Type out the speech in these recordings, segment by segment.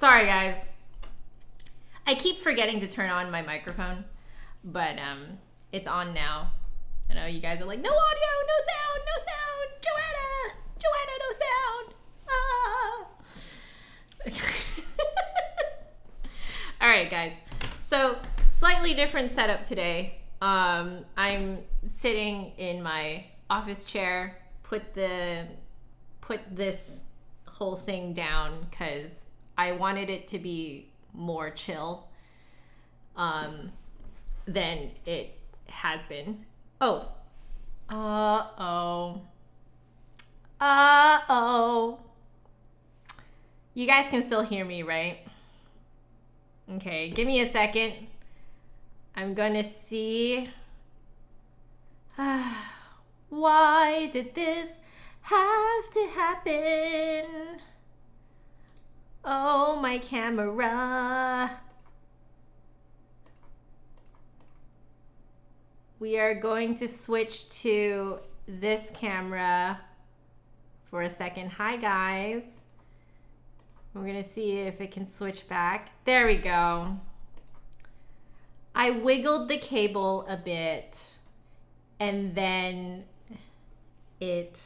Sorry, guys. I keep forgetting to turn on my microphone, but it's on now. I know you guys are like, no audio, no sound, no sound. Joanna, no sound. All right, guys. So slightly different setup today. I'm sitting in my office chair. Put this whole thing down because I wanted it to be more chill than it has been. Oh. You guys can still hear me, right? Okay, give me a second. I'm gonna see. Why did this have to happen? Oh, my camera. We are going to switch to this camera for a second. Hi, guys. We're gonna see if it can switch back. There we go. I wiggled the cable a bit and then it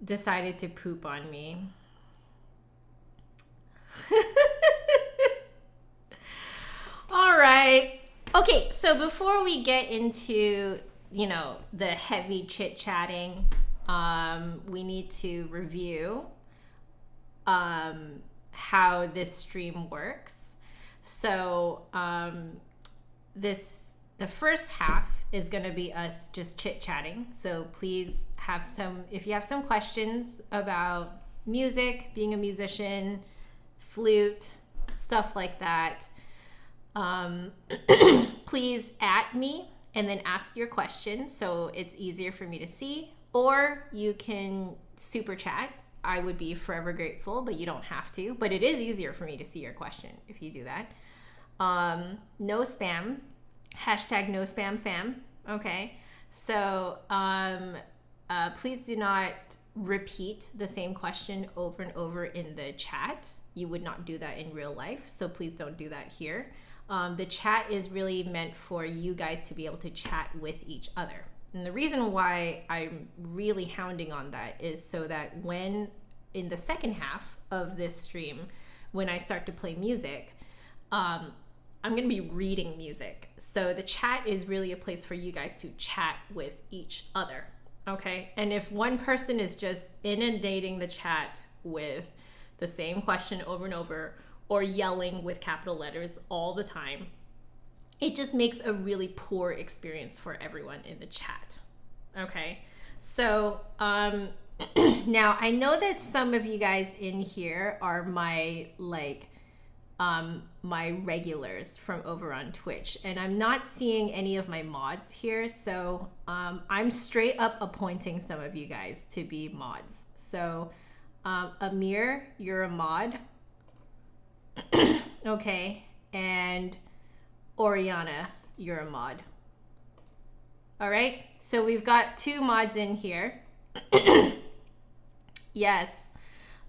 decided to poop on me. All right. Okay, so before we get into, the heavy chit-chatting, we need to review how this stream works. So the first half is going to be us just chit-chatting. So please if you have some questions about music, being a musician, flute, stuff like that, please at me and then ask your question so it's easier for me to see, or you can super chat. I would be forever grateful, but you don't have to. But it is easier for me to see your question if you do that. No spam. Hashtag no spam fam. Okay. So please do not repeat the same question over and over in the chat. You would not do that in real life. So please don't do that here. The chat is really meant for you guys to be able to chat with each other. And the reason why I'm really hounding on that is so that when in the second half of this stream, when I start to play music, I'm going to be reading music. So the chat is really a place for you guys to chat with each other. Okay. And if one person is just inundating the chat with the same question over and over, or yelling with capital letters all the time, it just makes a really poor experience for everyone in the chat. Okay. So now I know that some of you guys in here are my my regulars from over on Twitch, and I'm not seeing any of my mods here. So I'm straight up appointing some of you guys to be mods. So Amir, you're a mod. Okay. And Oriana, you're a mod. All right. So we've got 2 mods in here. Yes.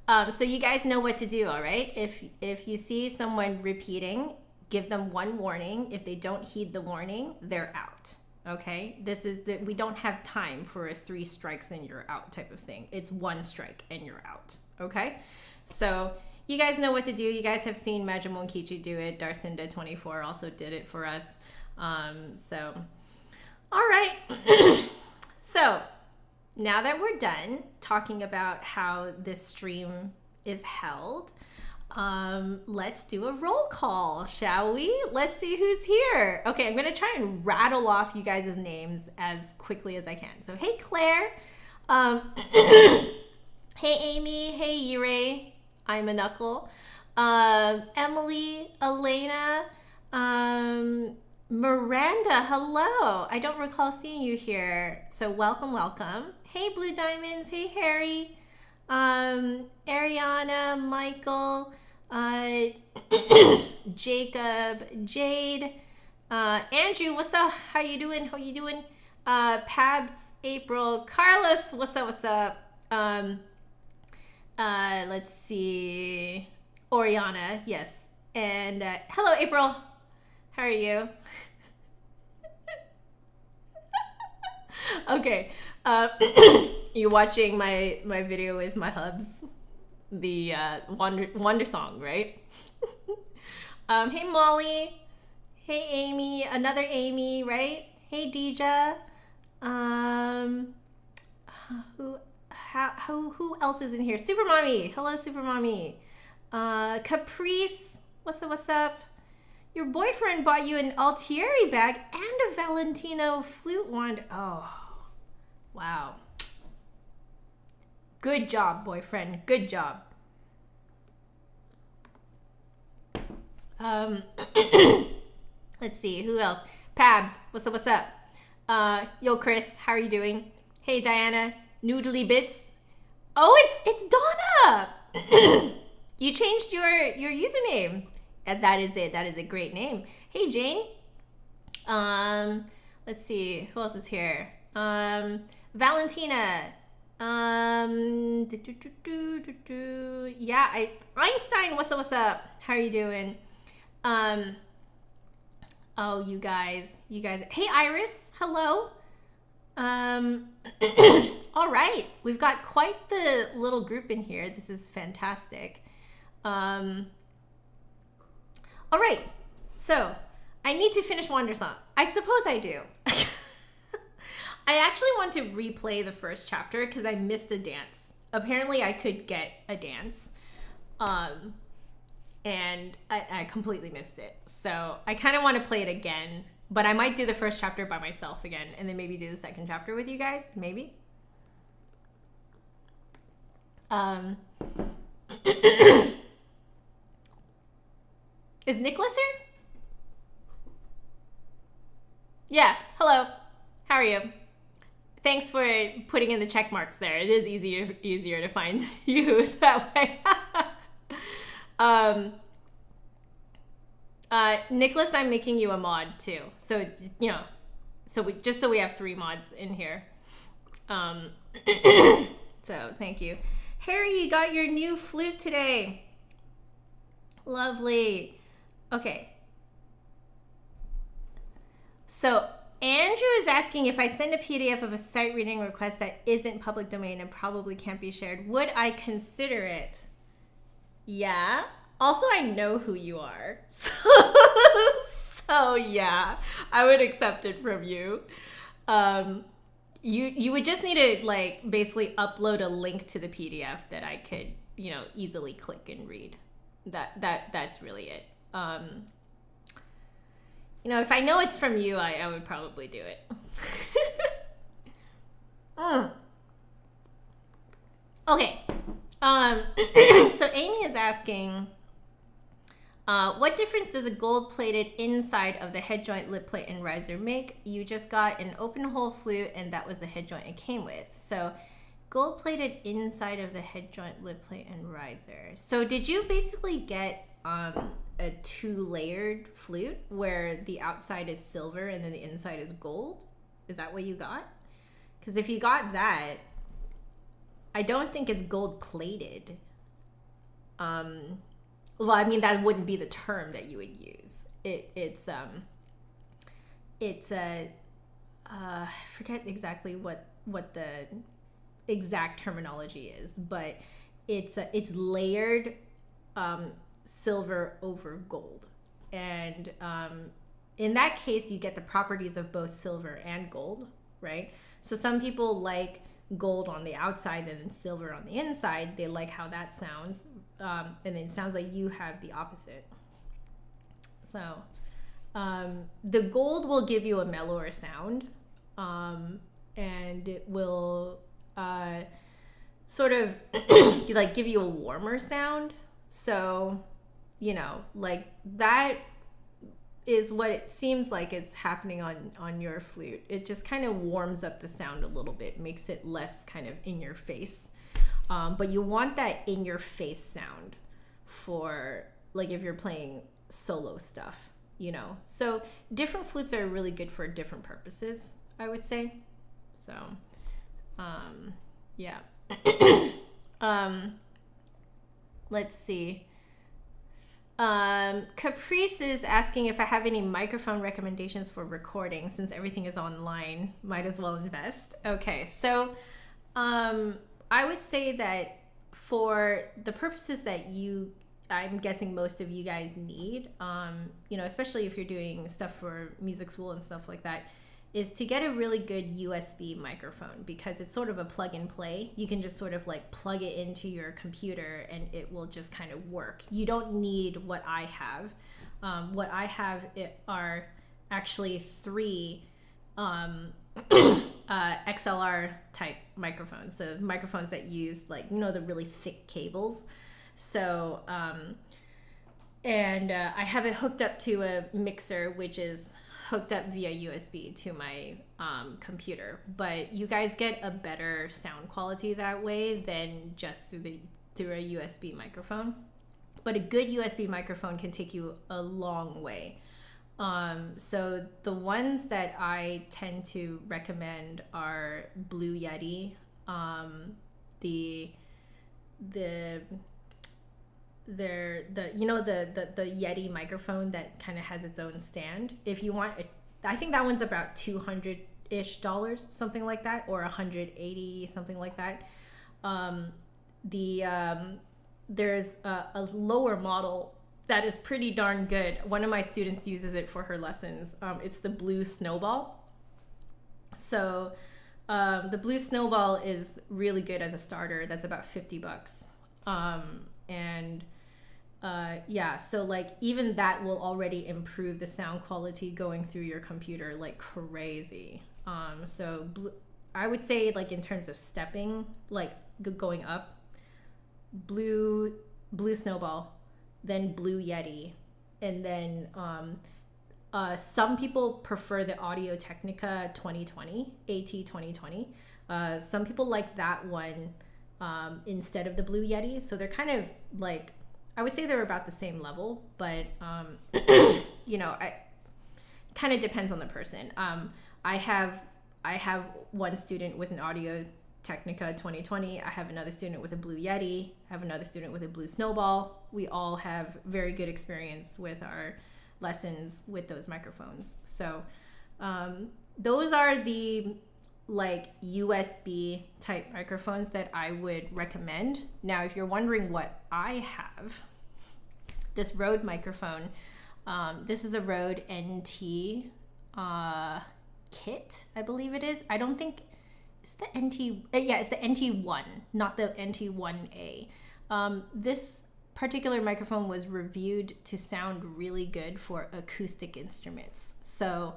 So you guys know what to do. All right. If you see someone repeating, give them 1 warning. If they don't heed the warning, they're out. Okay. We don't have time for a 3 strikes and you're out type of thing. It's 1 strike and you're out. Okay. So you guys know what to do. You guys have seen MagicMonkichi do it. Darcinda24 also did it for us. So, all right. So now that we're done talking about how this stream is held, let's do a roll call, shall we? Let's see who's here. Okay, I'm going to try and rattle off you guys' names as quickly as I can. So, hey, Claire. Hey, Amy. Hey, Yurei. I'm a knuckle. Emily, Elena, Miranda, hello. I don't recall seeing you here. So welcome. Hey, Blue Diamonds. Hey, Harry. Ariana, Michael, Jacob, Jade, Andrew, what's up? How you doing? Pabs, April, Carlos, what's up? Let's see. Oriana, yes. And hello, April. How are you? Okay. You're watching my video with my hubs, the Wonder Song, right? Hey Molly. Hey Amy. Another Amy, right? Hey Deja. Who else is in here? Super Mommy. Hello, Super Mommy. Caprice. What's up? Your boyfriend bought you an Altieri bag and a Valentino flute wand. Oh, wow. Good job, boyfriend. Good job. Let's see, who else? Pabs, what's up? Yo, Chris, how are you doing? Hey, Diana, Noodly Bits. Oh, it's Donna. You changed your username. And that is it. That is a great name. Hey, Jane. Let's see, who else is here? Valentina. Yeah, Einstein, what's up? How are you doing? Oh, you guys. Hey, Iris, hello. All right, we've got quite the little group in here. This is fantastic. All right, so I need to finish Wonder Song. I suppose I do. I actually want to replay the first chapter because I missed a dance. Apparently I could get a dance. And I completely missed it. So I kind of want to play it again, but I might do the first chapter by myself again and then maybe do the second chapter with you guys, maybe. Is Nicholas here? Yeah, hello. How are you? Thanks for putting in the check marks there. It is easier to find you that way. Nicholas, I'm making you a mod too. So, so we have 3 mods in here. So thank you. Harry, you got your new flute today. Lovely. Okay. So Andrew is asking if I send a PDF of a sight reading request that isn't public domain and probably can't be shared, would I consider it? Yeah. Also, I know who you are. So yeah, I would accept it from you. You would just need to basically upload a link to the PDF that I could, easily click and read. That's really it. If I know it's from you, I would probably do it. Okay. So Amy is asking, what difference does a gold-plated inside of the head joint, lip plate, and riser make? You just got an open hole flute, and that was the head joint it came with. So gold-plated inside of the head joint, lip plate, and riser. So did you basically get a 2-layered flute where the outside is silver and then the inside is gold? Is that what you got? Because if you got that, I don't think it's gold-plated. Well, I mean, that wouldn't be the term that you would use. It's I forget exactly what the exact terminology is, but it's layered silver over gold, and in that case you get the properties of both silver and gold, right? So some people like gold on the outside and then silver on the inside. They like how that sounds, and then it sounds like you have the opposite. So the gold will give you a mellower sound, and it will sort of give you a warmer sound. So that is what it seems like is happening on your flute. It just kind of warms up the sound a little bit, makes it less kind of in your face. But you want that in your face sound for if you're playing solo stuff, So different flutes are really good for different purposes, I would say. So, yeah. Let's see. Caprice is asking if I have any microphone recommendations for recording. Since everything is online, might as well invest. Okay, so I would say that for the purposes that I'm guessing most of you guys need, especially if you're doing stuff for music school and stuff like that, is to get a really good USB microphone, because it's sort of a plug and play. You can just sort of like plug it into your computer and it will just kind of work. You don't need what I have. What I have are actually 3 XLR type microphones. So microphones that use the really thick cables. So, I have it hooked up to a mixer, which is hooked up via USB to my computer. But you guys get a better sound quality that way than just through a USB microphone. But a good USB microphone can take you a long way. So the ones that I tend to recommend are Blue Yeti, the Yeti microphone that kind of has its own stand. If you want, I think that one's about $200-ish, something like that, or $180, something like that. There's a lower model that is pretty darn good. One of my students uses it for her lessons. It's the Blue Snowball. So the Blue Snowball is really good as a starter. That's about $50. So like even that will already improve the sound quality going through your computer like crazy. I would say, like, in terms of stepping, like going up, Blue Snowball, then Blue Yeti, and then some people prefer the Audio Technica 2020, AT 2020. Some people like that one instead of the Blue Yeti. So they're kind of like, I would say they're about the same level, but it kind of depends on the person. I have one student with an Audio Technica 2020. I have another student with a Blue Yeti. I have another student with a Blue Snowball. We all have very good experience with our lessons with those microphones. So those are the like USB type microphones that I would recommend. Now, if you're wondering what I have, this Rode microphone, this is the Rode NT kit, I believe it is. I don't think it's the NT, it's the NT1, not the NT1A. This particular microphone was reviewed to sound really good for acoustic instruments. So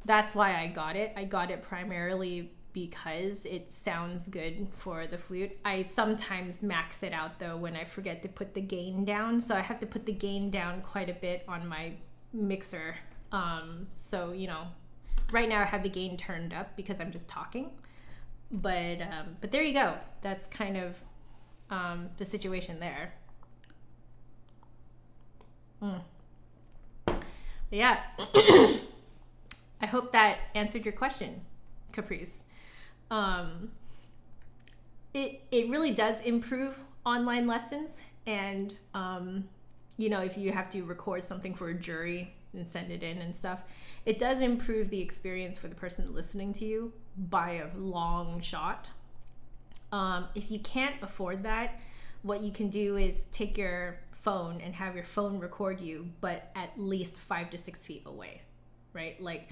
that's why I got it. I got it primarily because it sounds good for the flute. I sometimes max it out though when I forget to put the gain down. So I have to put the gain down quite a bit on my mixer. So, right now I have the gain turned up because I'm just talking. But there you go. That's kind of the situation there. Yeah. I hope that answered your question, Caprice. It really does improve online lessons, and if you have to record something for a jury and send it in and stuff, it does improve the experience for the person listening to you by a long shot. If you can't afford that, what you can do is take your phone and have your phone record you, but at least 5 to 6 feet away, right? Like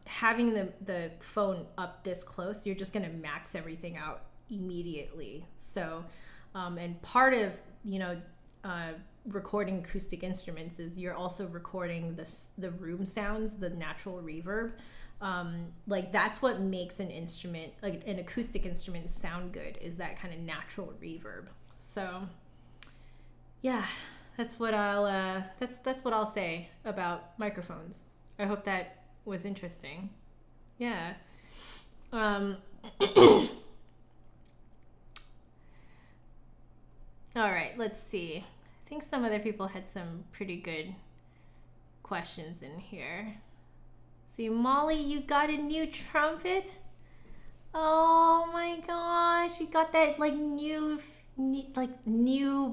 having the phone up this close, you're just gonna max everything out immediately. So and part of recording acoustic instruments is you're also recording the room sounds, the natural reverb. Like that's what makes an instrument, like an acoustic instrument, sound good, is that kind of natural reverb. So yeah, that's what I'll say about microphones. I hope that was interesting. Yeah. All right, let's see. I think some other people had some pretty good questions in here. See, Molly, you got a new trumpet? Oh my gosh, you got that like new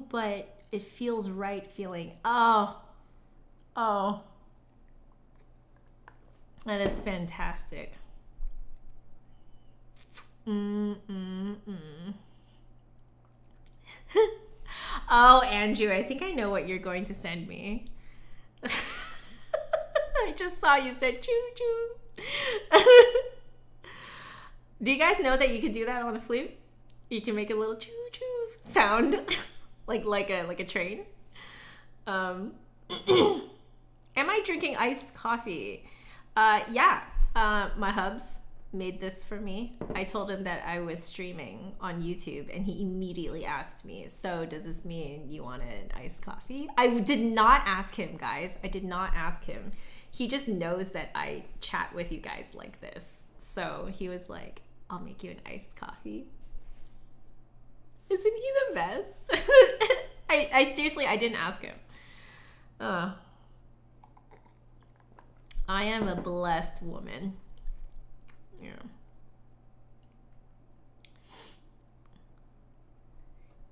but it feels right feeling. Oh, that is fantastic. Oh, Andrew, I think I know what you're going to send me. I just saw you said choo choo. Do you guys know that you can do that on the flute? You can make a little choo choo sound, like a train. Am I drinking iced coffee? Yeah. My hubs made this for me. I told him that I was streaming on YouTube, and he immediately asked me, so does this mean you wanted iced coffee? I did not ask him, guys. I did not ask him. He just knows that I chat with you guys like this. So he was like, I'll make you an iced coffee. Isn't he the best? I seriously, I didn't ask him. I am a blessed woman. Yeah.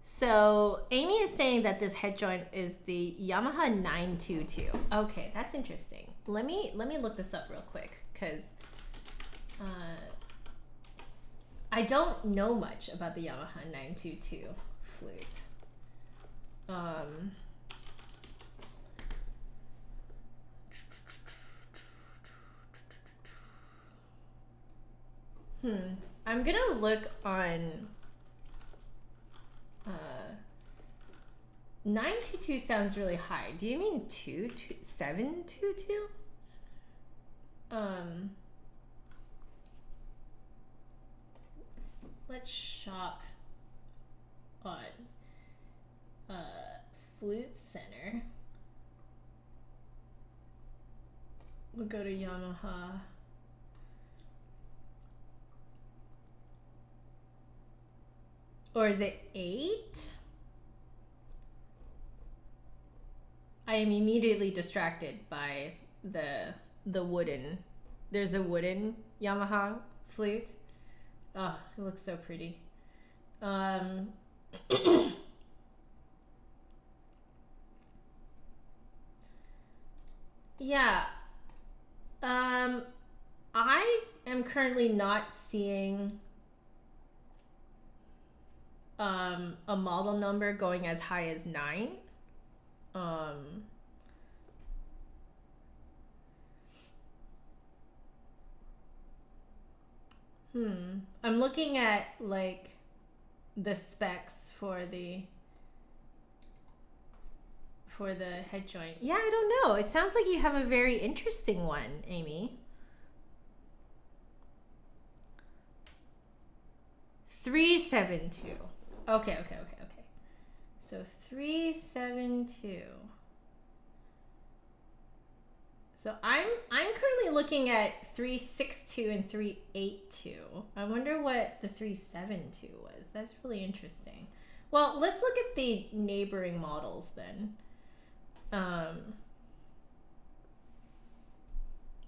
So Amy is saying that this head joint is the Yamaha 922. Okay, that's interesting. Let me look this up real quick, because I don't know much about the Yamaha 922 flute. I'm gonna look on 922 sounds really high. Do you mean 722? Let's shop on Flute Center. We'll go to Yamaha. Or is it 8? I am immediately distracted by the wooden. There's a wooden Yamaha flute. Oh, it looks so pretty. Yeah. I am currently not seeing a model number going as high as 9. I'm looking at like the specs for the head joint. Yeah, I don't know. It sounds like you have a very interesting one, Amy. 372. Okay. So 372. So I'm currently looking at 362 and 382. I wonder what the 372 was. That's really interesting. Well, let's look at the neighboring models then.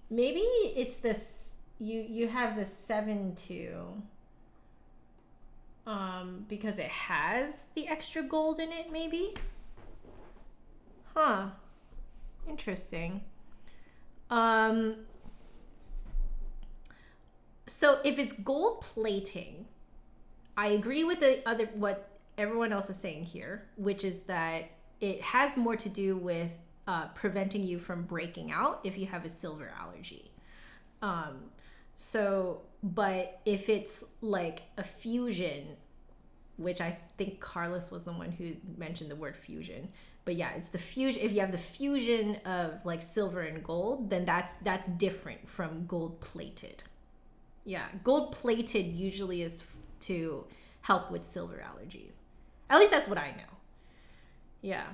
Maybe it's this. You have the 72. Because it has the extra gold in it, maybe? Huh. Interesting. So if it's gold plating, I agree with what everyone else is saying here, which is that it has more to do with preventing you from breaking out if you have a silver allergy. But if it's like a fusion, which I think Carlos was the one who mentioned the word fusion, but yeah, it's the fusion. If you have the fusion of like silver and gold, then that's different from gold plated. Yeah, gold plated usually is to help with silver allergies. At least that's what I know. Yeah.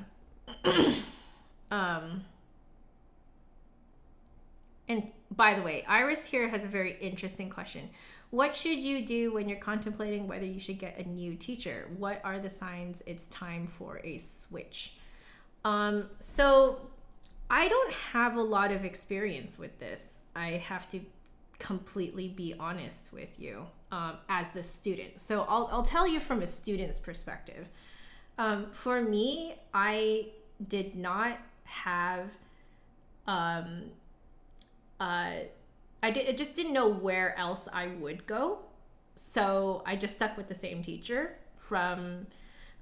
And by the way, Iris here has a very interesting question. What should you do when you're contemplating whether you should get a new teacher? What are the signs it's time for a switch? So I don't have a lot of experience with this. I have to completely be honest with you as the student. So I'll tell you from a student's perspective. For me, I did not have, I just didn't know where else I would go. So I just stuck with the same teacher from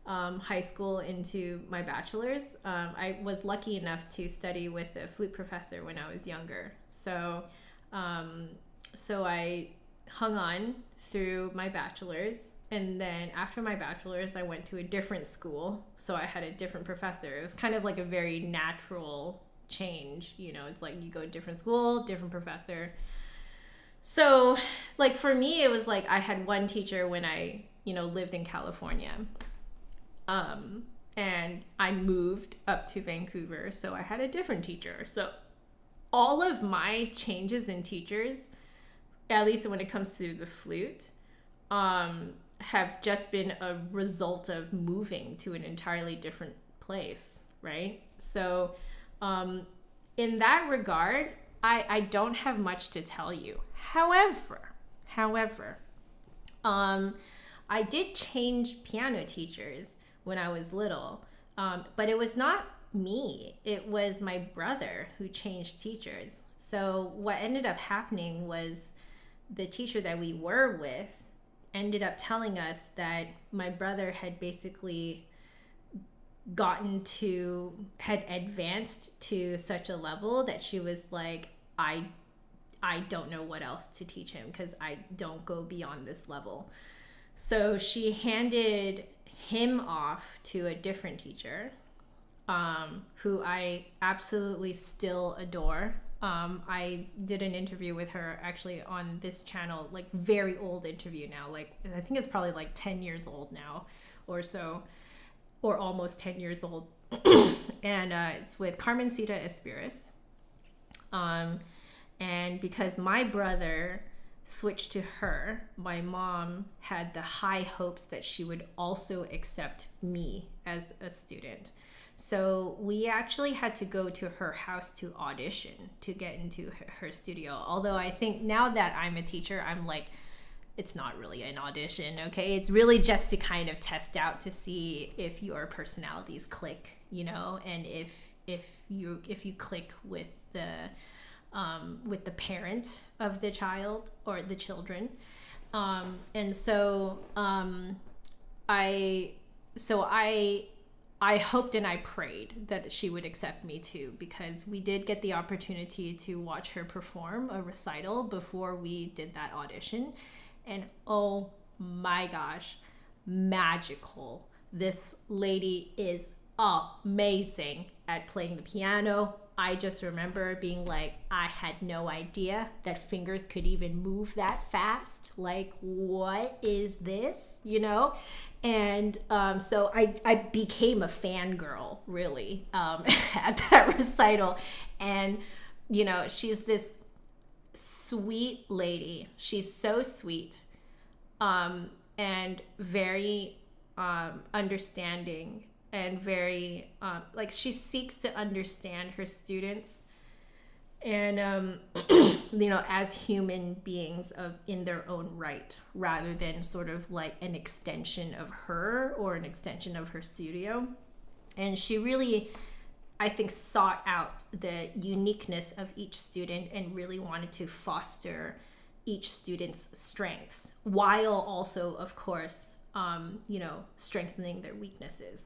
high school into my bachelor's. I was lucky enough to study with a flute professor when I was younger. So I hung on through my bachelor's. And then after my bachelor's, I went to a different school. So I had a different professor. It was kind of like a very natural change. You know, it's like you go to different school, different professor. So like for me, it was like I had one teacher when I, lived in California. And I moved up to Vancouver. So I had a different teacher. So all of my changes in teachers, at least when it comes to the flute, have just been a result of moving to an entirely different place, right? So in that regard, I don't have much to tell you. However, I did change piano teachers when I was little, but it was not me. It was my brother who changed teachers. So what ended up happening was the teacher that we were with ended up telling us that my brother had basically had advanced to such a level that she was like, I don't know what else to teach him because I don't go beyond this level. So she handed him off to a different teacher, who I absolutely still adore. I did an interview with her actually on this channel, like very old interview now, like I think it's probably like 10 years old now or so, or almost 10 years old. And it's with Carmencita Espiris. And because my brother switched to her, my mom had the high hopes that she would also accept me as a student. So we actually had to go to her house to audition to get into her studio. Although I think now that I'm a teacher, I'm like, it's not really an audition, okay? It's really just to kind of test out to see if your personalities click, and if you click with the parent of the child or the children. And so I hoped and I prayed that she would accept me too, because we did get the opportunity to watch her perform a recital before we did that audition. And oh my gosh, magical. This lady is amazing at playing the piano. I just remember being like, I had no idea that fingers could even move that fast. Like, what is this? And so I became a fangirl, really, at that recital. And, she's this sweet lady. She's so sweet, and very understanding, and very like she seeks to understand her students, and as human beings in their own right, rather than sort of like an extension of her or an extension of her studio. And she really, I think, sought out the uniqueness of each student and really wanted to foster each student's strengths, while also, of course, strengthening their weaknesses.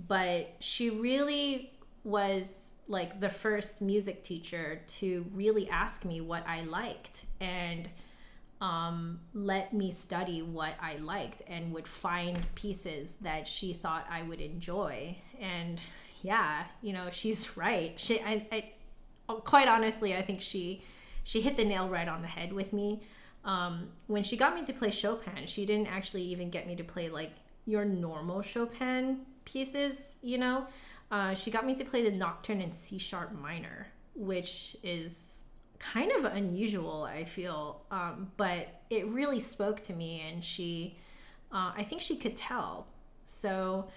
But she really was like the first music teacher to really ask me what I liked, and let me study what I liked, and would find pieces that she thought I would enjoy. And yeah, she's right. I quite honestly, I think she hit the nail right on the head with me. When she got me to play Chopin, she didn't actually even get me to play like your normal Chopin pieces, she got me to play the Nocturne in C sharp minor, which is kind of unusual, I feel, but it really spoke to me, and I think she could tell. So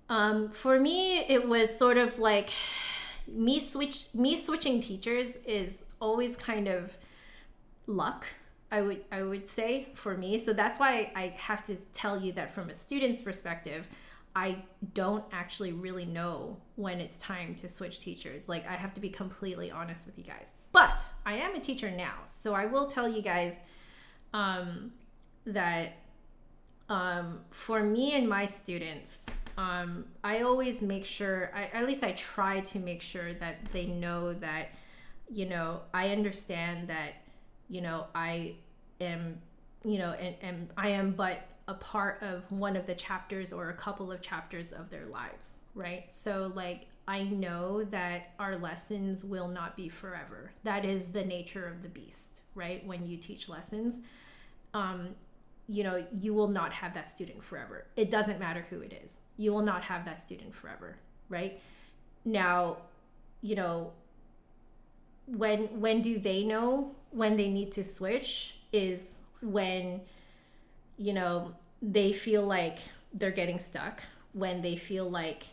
for me, it was sort of like me switching teachers is always kind of luck, I would say, for me. So that's why I have to tell you that from a student's perspective, I don't actually really know when it's time to switch teachers. Like, I have to be completely honest with you guys. But I am a teacher now, so I will tell you guys that for me and my students, I always make sure, at least I try to make sure that they know that, I understand that, I am, and I am but a part of one of the chapters or a couple of chapters of their lives, right? So like, I know that our lessons will not be forever. That is the nature of the beast, right? When you teach lessons, you will not have that student forever. It doesn't matter who it is. You will not have that student forever, right? Now, when do they know when they need to switch is when, they feel like they're getting stuck, when they feel like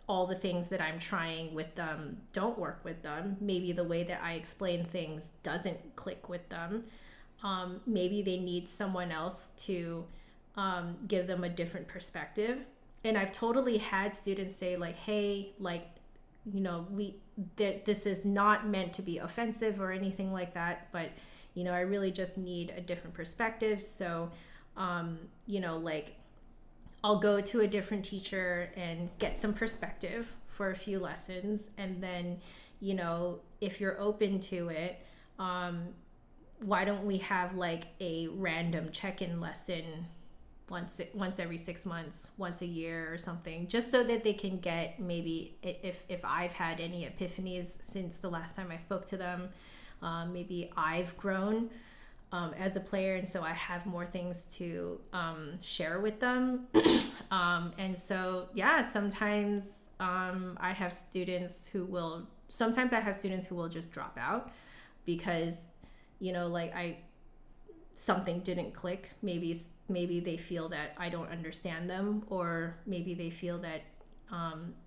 all the things that I'm trying with them don't work with them. Maybe the way that I explain things doesn't click with them. Maybe they need someone else to give them a different perspective. And I've totally had students say like, hey, like, this is not meant to be offensive or anything like that, but, I really just need a different perspective. So, like, I'll go to a different teacher and get some perspective for a few lessons. And then, if you're open to it, why don't we have like a random check-in lesson once every 6 months, once a year or something, just so that they can get, maybe if I've had any epiphanies since the last time I spoke to them, maybe I've grown as a player, and so I have more things to share with them. And so, yeah, sometimes I have students who will just drop out because, something didn't click. Maybe they feel that I don't understand them, or maybe they feel that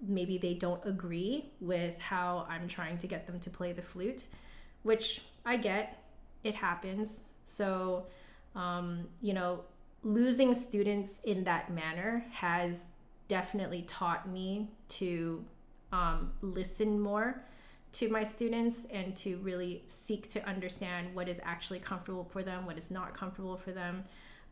maybe they don't agree with how I'm trying to get them to play the flute, which I get. It happens. So, losing students in that manner has definitely taught me to listen more to my students and to really seek to understand what is actually comfortable for them, what is not comfortable for them.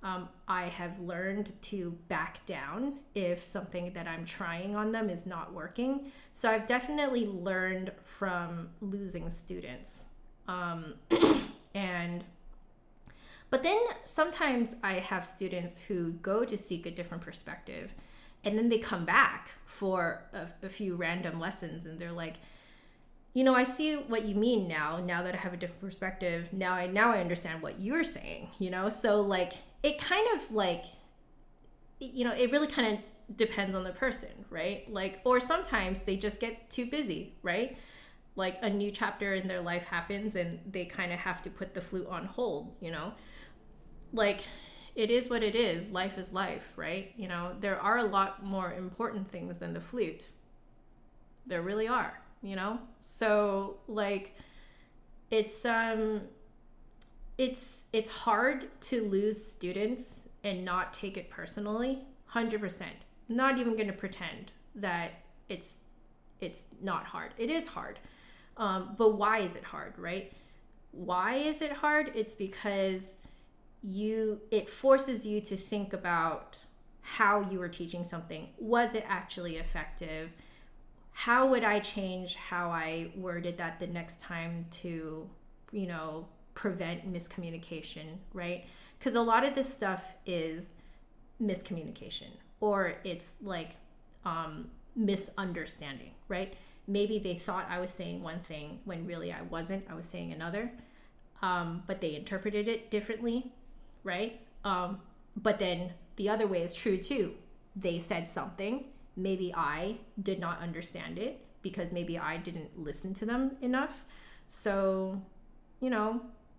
I have learned to back down if something that I'm trying on them is not working. So I've definitely learned from losing students. But then sometimes I have students who go to seek a different perspective, and then they come back for a few random lessons, and they're like, I see what you mean now that I have a different perspective. Now I understand what you're saying, So like, it kind of like, it really kind of depends on the person, right? Like, or sometimes they just get too busy, right? Like a new chapter in their life happens and they kind of have to put the flute on hold, Like, it is what it is. Life is life, right? There are a lot more important things than the flute. There really are. So like, it's hard to lose students and not take it personally. 100%. Not even going to pretend that it's not hard. It is hard. But why is it hard, right? Why is it hard? It's because it forces you to think about how you were teaching something. Was it actually effective? How would I change how I worded that the next time to, prevent miscommunication, right? Because a lot of this stuff is miscommunication, or it's like misunderstanding, right? Maybe they thought I was saying one thing when really I wasn't. I was saying another, but they interpreted it differently, right? But then the other way is true too. They said something. Maybe I did not understand it because maybe I didn't listen to them enough. So,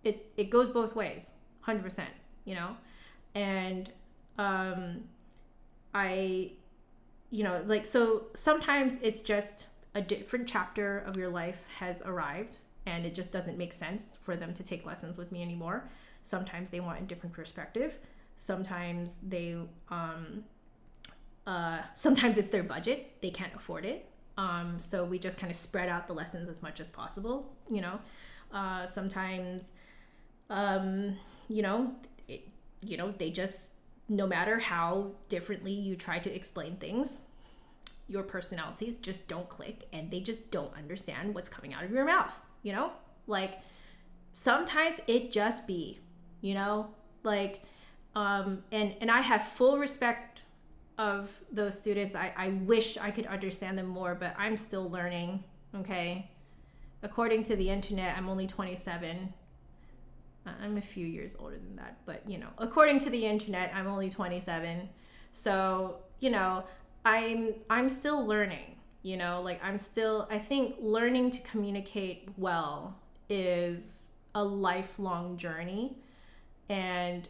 it goes both ways, 100%, and so sometimes it's just a different chapter of your life has arrived and it just doesn't make sense for them to take lessons with me anymore. Sometimes they want a different perspective. Sometimes they Sometimes it's their budget. They can't afford it. So we just kind of spread out the lessons as much as possible, sometimes, they just, no matter how differently you try to explain things, your personalities just don't click and they just don't understand what's coming out of your mouth, like sometimes it just be, and I have full respect of those students. I wish I could understand them more, but I'm still learning. Okay. According to the internet, I'm only 27. I'm a few years older than that, but according to the internet, I'm only 27. So, I'm still learning, I think learning to communicate well is a lifelong journey. And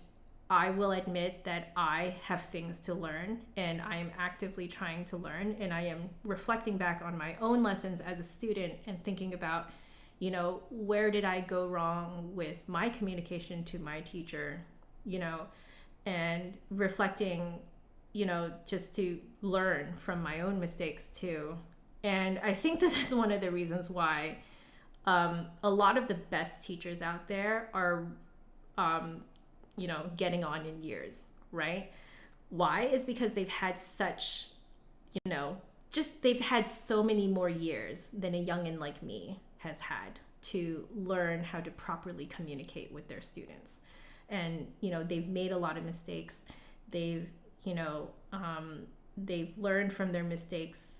I will admit that I have things to learn and I am actively trying to learn, and I am reflecting back on my own lessons as a student and thinking about, where did I go wrong with my communication to my teacher, and reflecting, just to learn from my own mistakes too. And I think this is one of the reasons why a lot of the best teachers out there are getting on in years, right? Why? Is because they've had such, they've had so many more years than a youngin' like me has had to learn how to properly communicate with their students. And, they've made a lot of mistakes. They've learned from their mistakes,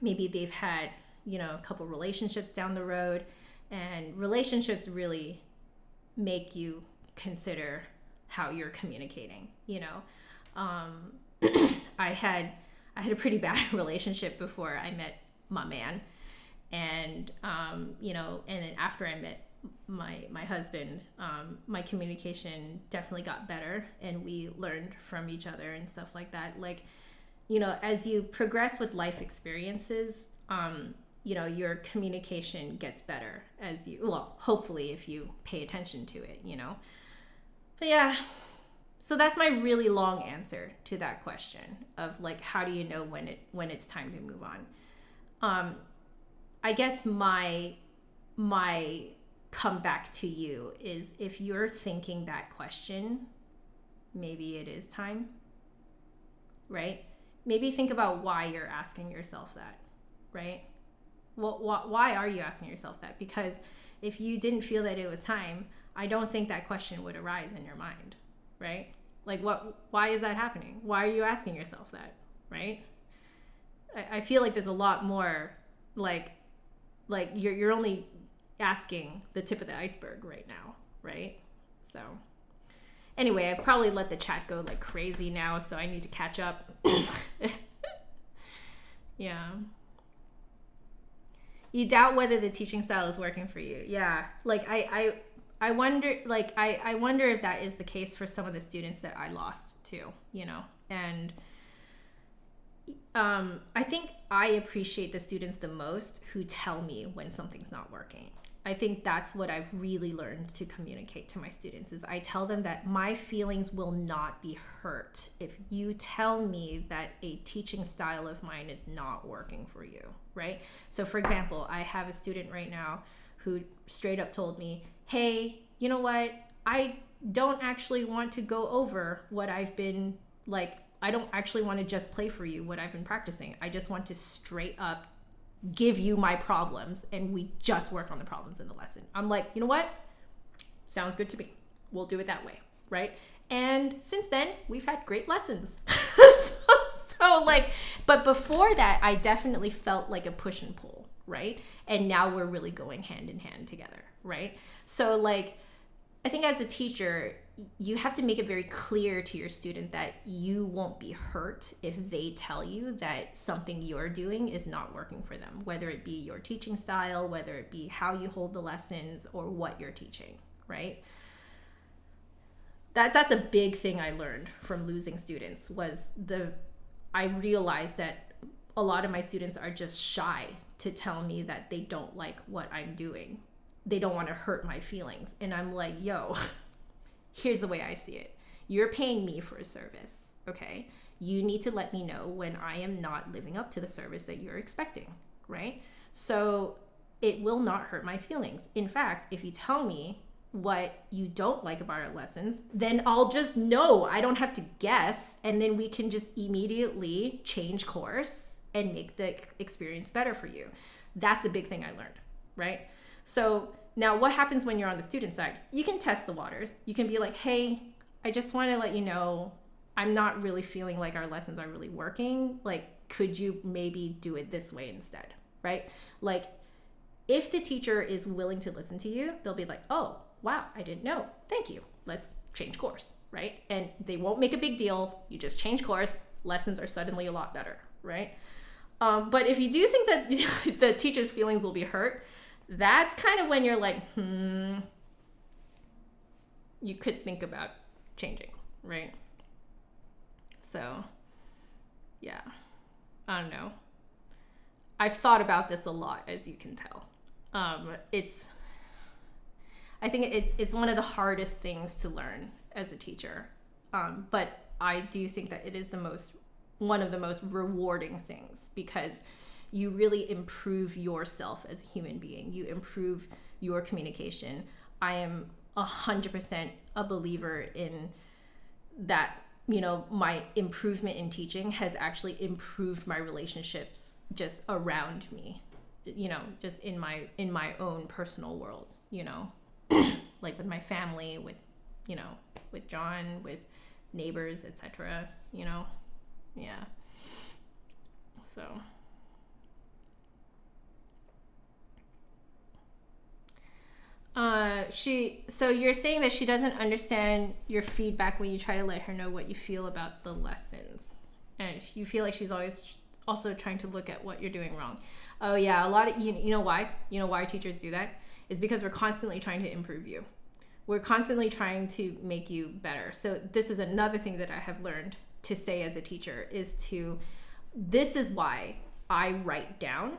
maybe they've had, a couple relationships down the road, and relationships really make you consider how you're communicating. I had a pretty bad relationship before I met my man, and and then after I met my husband, my communication definitely got better, and we learned from each other and stuff like that. As you progress with life experiences, your communication gets better hopefully, if you pay attention to it, But yeah, so that's my really long answer to that question of how do you know when it's time to move on? I guess my come back to you is, if you're thinking that question, maybe it is time, right? Maybe think about why you're asking yourself that, right? Well, why are you asking yourself that? Because if you didn't feel that it was time, I don't think that question would arise in your mind, right? Why is that happening? Why are you asking yourself that, right? I feel like there's a lot more, you're only asking the tip of the iceberg right now, right? So anyway, I've probably let the chat go like crazy now, so I need to catch up. Yeah. You doubt whether the teaching style is working for you. Yeah. I wonder, I wonder if that is the case for some of the students that I lost too, and I think I appreciate the students the most who tell me when something's not working. I think that's what I've really learned to communicate to my students, is I tell them that my feelings will not be hurt if you tell me that a teaching style of mine is not working for you, right? So for example, I have a student right now who straight up told me, hey, you know what? I don't actually want to go over what I've been I don't actually want to just play for you what I've been practicing. I just want to straight up give you my problems and we just work on the problems in the lesson. I'm like, you know what? Sounds good to me. We'll do it that way, right? And since then, we've had great lessons. But before that, I definitely felt like a push and pull, right? And now we're really going hand in hand together, right? So I think as a teacher, you have to make it very clear to your student that you won't be hurt if they tell you that something you're doing is not working for them, whether it be your teaching style, whether it be how you hold the lessons, or what you're teaching, right? That's a big thing I learned from losing students, I realized that a lot of my students are just shy to tell me that they don't like what I'm doing. They don't want to hurt my feelings. And I'm like, yo, here's the way I see it. You're paying me for a service. okay? You need to let me know when I am not living up to the service that you're expecting, right? So it will not hurt my feelings. In fact, if you tell me what you don't like about our lessons, then I'll just know. I don't have to guess, and then we can just immediately change course and make the experience better for you. That's a big thing I learned, right? So now what happens when you're on the student side? You can test the waters. You can be like, hey, I just want to let you know, I'm not really feeling like our lessons are really working. Like, could you maybe do it this way instead, right? Like, if the teacher is willing to listen to you, they'll be like, oh, wow, I didn't know. Thank you. Let's change course, right? And they won't make a big deal. You just change course. Lessons are suddenly a lot better, right? But if you do think that the teacher's feelings will be hurt, that's kind of when you're like, you could think about changing, right? So, yeah, I don't know. I've thought about this a lot, as you can tell. I think it's one of the hardest things to learn as a teacher. But I do think that it is one of the most rewarding things, because you really improve yourself as a human being. You improve your communication. I am 100% a believer in that. My improvement in teaching has actually improved my relationships just around me, just in my own personal world, like with my family, with John, with neighbors, etc. Yeah. So so you're saying that she doesn't understand your feedback when you try to let her know what you feel about the lessons, and you feel like she's always also trying to look at what you're doing wrong. Oh yeah, a lot of you know why teachers do that is because we're constantly trying to improve you. We're constantly trying to make you better. So this is another thing that I have learned to say as a teacher this is why I write down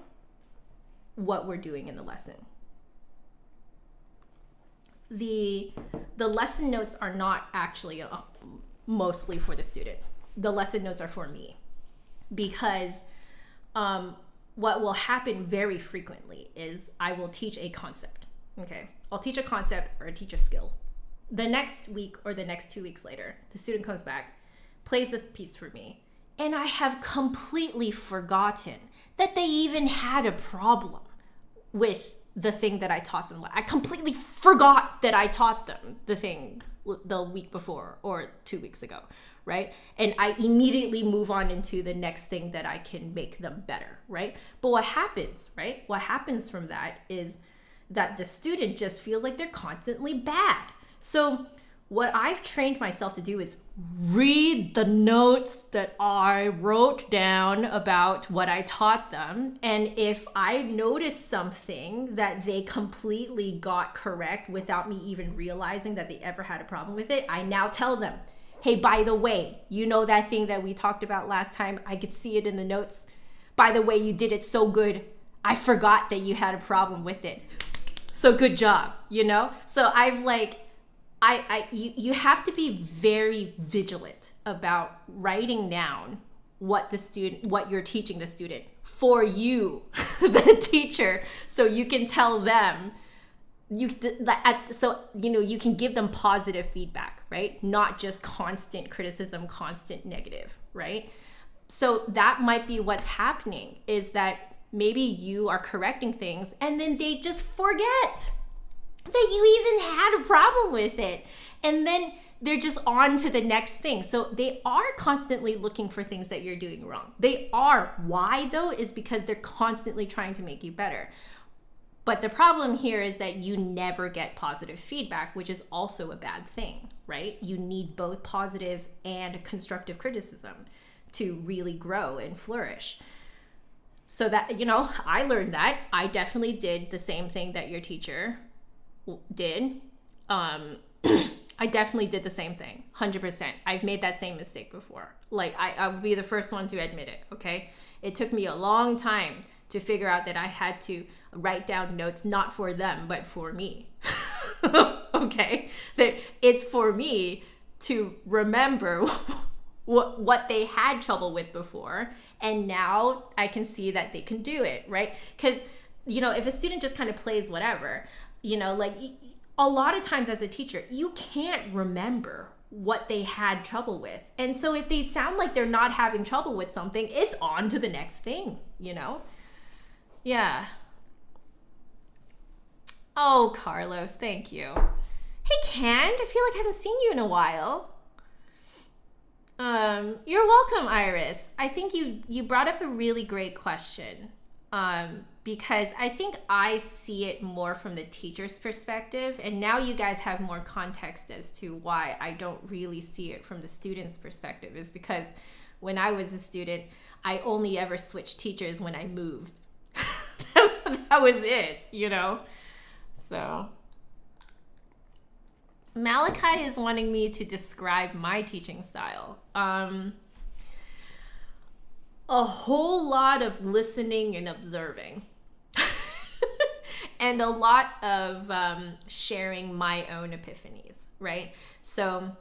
what we're doing in the lesson. The lesson notes are not actually mostly for the student. The lesson notes are for me, because what will happen very frequently is I will teach a concept. Okay, I'll teach a concept or teach a skill. The next week or the next 2 weeks later, the student comes back, plays the piece for me, and I have completely forgotten that they even had a problem with the thing that I taught them. I completely forgot that I taught them the thing the week before or 2 weeks ago, right? And I immediately move on into the next thing that I can make them better, right? But what happens, right? What happens from that is that the student just feels like they're constantly bad. So what I've trained myself to do is read the notes that I wrote down about what I taught them. And if I notice something that they completely got correct without me even realizing that they ever had a problem with it, I now tell them, hey, by the way, that thing that we talked about last time? I could see it in the notes. By the way, you did it so good. I forgot that you had a problem with it. So good job, So I've you have to be very vigilant about writing down what you're teaching the student for you, the teacher, so you can tell them, you can give them positive feedback, right? Not just constant criticism, constant negative, right? So that might be what's happening, is that maybe you are correcting things and then they just forget that you even had a problem with it. And then they're just on to the next thing. So they are constantly looking for things that you're doing wrong. They are. Why though? Is because they're constantly trying to make you better. But the problem here is that you never get positive feedback, which is also a bad thing, right? You need both positive and constructive criticism to really grow and flourish. So that, I learned that. I definitely did the same thing that your teacher did. I definitely did the same thing, 100%. I've made that same mistake before. I will be the first one to admit it, okay? It took me a long time to figure out that I had to write down notes, not for them, but for me. Okay? That it's for me to remember what they had trouble with before, and now I can see that they can do it, right? Because, you know, if a student just kind of plays whatever, you know, like a lot of times as a teacher, you can't remember what they had trouble with. And so if they sound like they're not having trouble with something, it's on to the next thing, you know? Yeah. Oh, Carlos, thank you. Hey, Cand, I feel like I haven't seen you in a while. You're welcome, Iris. I think you brought up a really great question. Because I think I see it more from the teacher's perspective, and now you guys have more context as to why I don't really see it from the student's perspective, is because when I was a student, I only ever switched teachers when I moved. That was it, you know? So Malachi is wanting me to describe my teaching style. A whole lot of listening and observing. And a lot of sharing my own epiphanies, right? So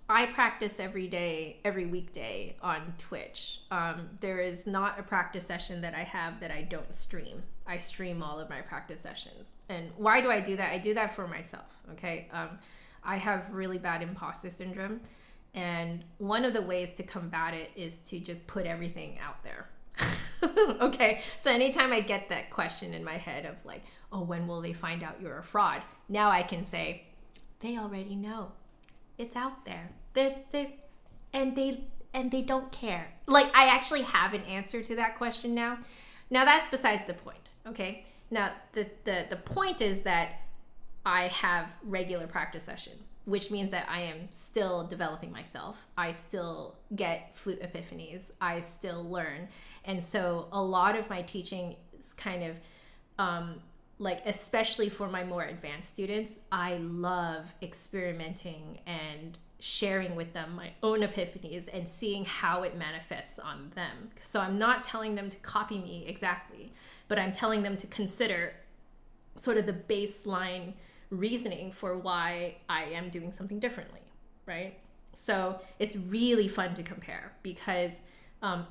I practice every day, every weekday on Twitch. There is not a practice session that I have that I don't stream. I stream all of my practice sessions. And why do I do that? I do that for myself, okay? I have really bad imposter syndrome. And one of the ways to combat it is to just put everything out there. Okay, so anytime I get that question in my head of like, oh, when will they find out you're a fraud? Now I can say, they already know. It's out there. And they don't care. Like, I actually have an answer to that question now. Now that's besides the point, okay? Now the point is that I have regular practice sessions, which means that I am still developing myself. I still get flute epiphanies. I still learn. And so a lot of my teaching is kind of like, especially for my more advanced students, I love experimenting and sharing with them my own epiphanies and seeing how it manifests on them. So I'm not telling them to copy me exactly, but I'm telling them to consider sort of the baseline reasoning for why I am doing something differently, right? So it's really fun to compare because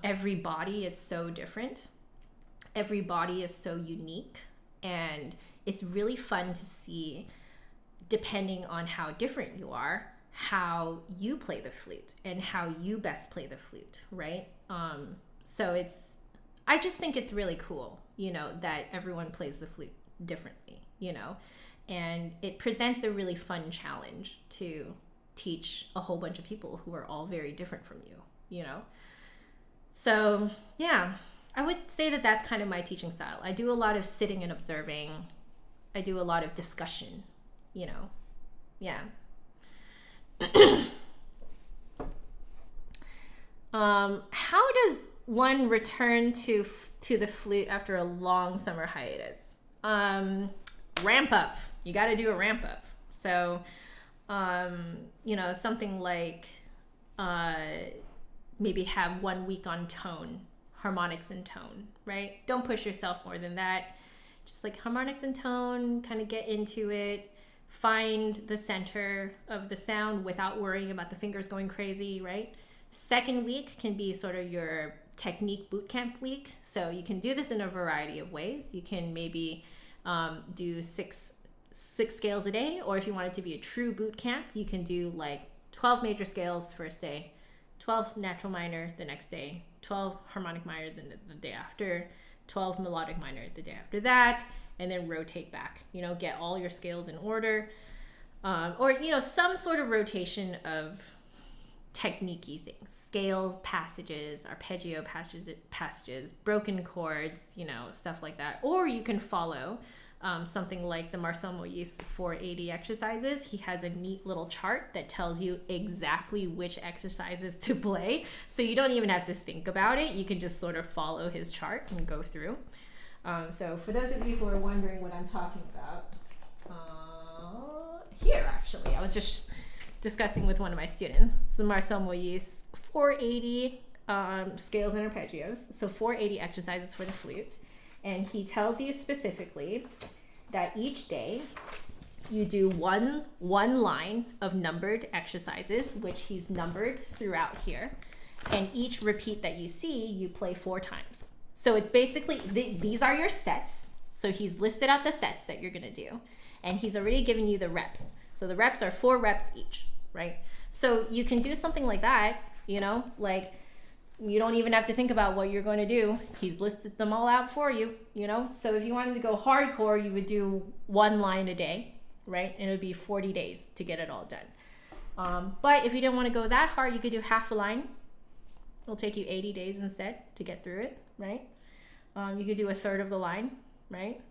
every body is so different. Every body is so unique, and it's really fun to see, depending on how different you are, how you play the flute and how you best play the flute, right? So I just think it's really cool, you know, that everyone plays the flute differently, you know? And it presents a really fun challenge to teach a whole bunch of people who are all very different from you, you know? So, yeah, I would say that that's kind of my teaching style. I do a lot of sitting and observing. I do a lot of discussion, you know? Yeah. How does one return to the flute after a long summer hiatus? Ramp up. You got to do a ramp up. So, you know, something like maybe have 1 week on tone, harmonics and tone, right? Don't push yourself more than that. Just like harmonics and tone, kind of get into it. Find the center of the sound without worrying about the fingers going crazy, right? Second week can be sort of your technique bootcamp week. So you can do this in a variety of ways. You can maybe do six scales a day, or if you want it to be a true boot camp, you can do like 12 major scales the first day, 12 natural minor the next day, 12 harmonic minor the day after, 12 melodic minor the day after that, and then rotate back, you know, get all your scales in order, or, you know, some sort of rotation of technique-y things, scales, passages, arpeggio passages, broken chords, you know, stuff like that. Or you can follow something like the Marcel Moyes 480 exercises. He has a neat little chart that tells you exactly which exercises to play. So you don't even have to think about it. You can just sort of follow his chart and go through. So for those of you who are wondering what I'm talking about, here actually, I was just discussing with one of my students. It's the Marcel Moyes 480 scales and arpeggios. So 480 exercises for the flute. And he tells you specifically that each day you do one line of numbered exercises, which he's numbered throughout here. And each repeat that you see, you play 4 times. So it's basically, these are your sets. So he's listed out the sets that you're gonna do. And he's already given you the reps. So the reps are 4 reps each, right? So you can do something like that, you know, like you don't even have to think about what you're going to do. He's listed them all out for you, you know? So if you wanted to go hardcore, you would do 1 line a day, right? And it would be 40 days to get it all done. But if you didn't want to go that hard, you could do half a line. It'll take you 80 days instead to get through it, right? You could do a third of the line, right?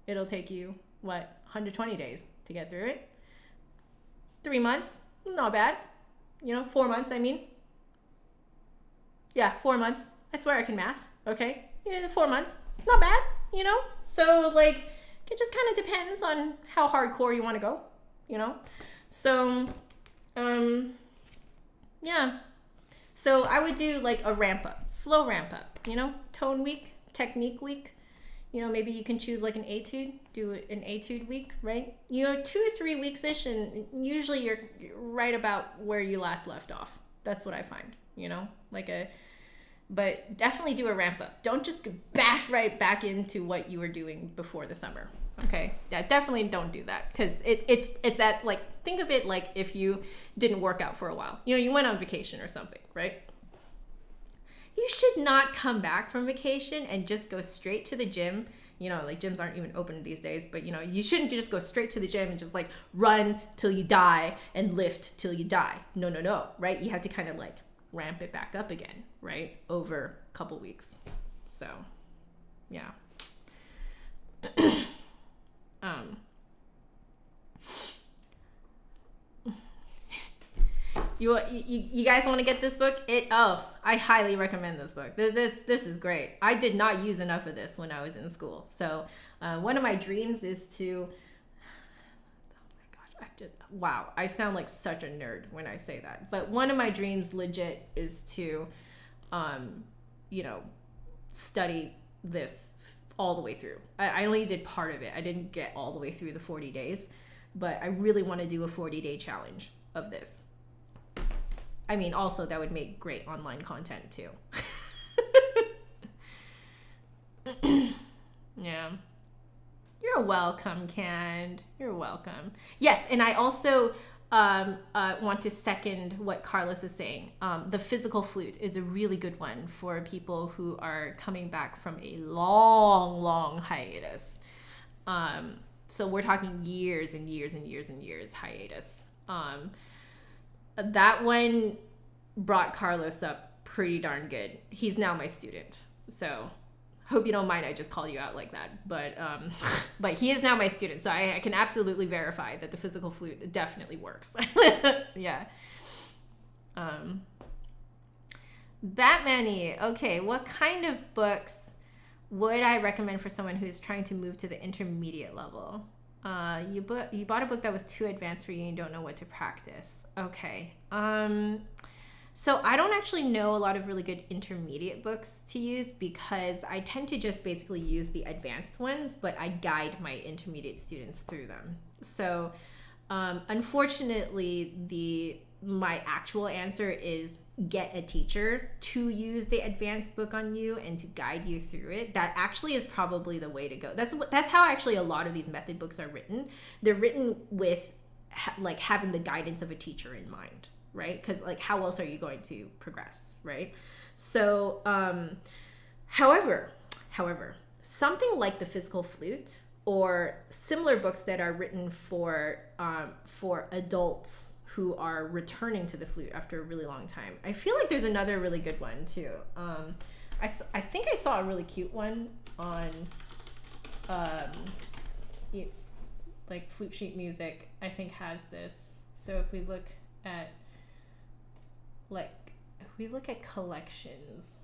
It'll take you, 120 days to get through it. 3 months, not bad. 4 months, I mean. Yeah, 4 months. I swear I can math, okay? Yeah, 4 months, not bad, So, like, it just kind of depends on how hardcore you want to go, So, yeah. So I would do like a ramp up, slow ramp up, tone week, technique week. Maybe you can choose like an etude, do an etude week, right? 2 or 3 weeks-ish, and usually you're right about where you last left off. That's what I find, but definitely do a ramp up. Don't just bash right back into what you were doing before the summer. Okay, yeah, definitely don't do that, because it's that, like, think of it like if you didn't work out for a while. You went on vacation or something, right? You should not come back from vacation and just go straight to the gym. Like, gyms aren't even open these days, but you shouldn't just go straight to the gym and just like run till you die and lift till you die. No, right? You have to kind of like ramp it back up again, right? Over a couple weeks. So, yeah. You guys want to get this book? I highly recommend this book. This is great. I did not use enough of this when I was in school. So one of my dreams is to, oh my gosh, wow, I sound like such a nerd when I say that. But one of my dreams legit is to, study this all the way through. I only did part of it. I didn't get all the way through the 40 days, but I really want to do a 40-day challenge of this. I mean, also that would make great online content too. Yeah. You're welcome, Cand. You're welcome. Yes, and I also want to second what Carlos is saying. The physical flute is a really good one for people who are coming back from a long hiatus. So we're talking years and years and years and years hiatus. That one brought Carlos up pretty darn good. He's now my student, so hope you don't mind I just called you out like that. But he is now my student, so I can absolutely verify that the physical flute definitely works. Yeah. Batman-y. Okay, what kind of books would I recommend for someone who's trying to move to the intermediate level? You bought a book that was too advanced for you and you don't know what to practice. Okay. So I don't actually know a lot of really good intermediate books to use, because I tend to just basically use the advanced ones, but I guide my intermediate students through them. So unfortunately, my actual answer is get a teacher to use the advanced book on you and to guide you through it. That actually is probably the way to go. That's how actually a lot of these method books are written. They're written with like having the guidance of a teacher in mind, right? Because like, how else are you going to progress, right? So however, something like the physical flute or similar books that are written for adults who are returning to the flute after a really long time. I feel like there's another really good one too. I think I saw a really cute one on like Flute Sheet Music, I think has this. So if we look at collections,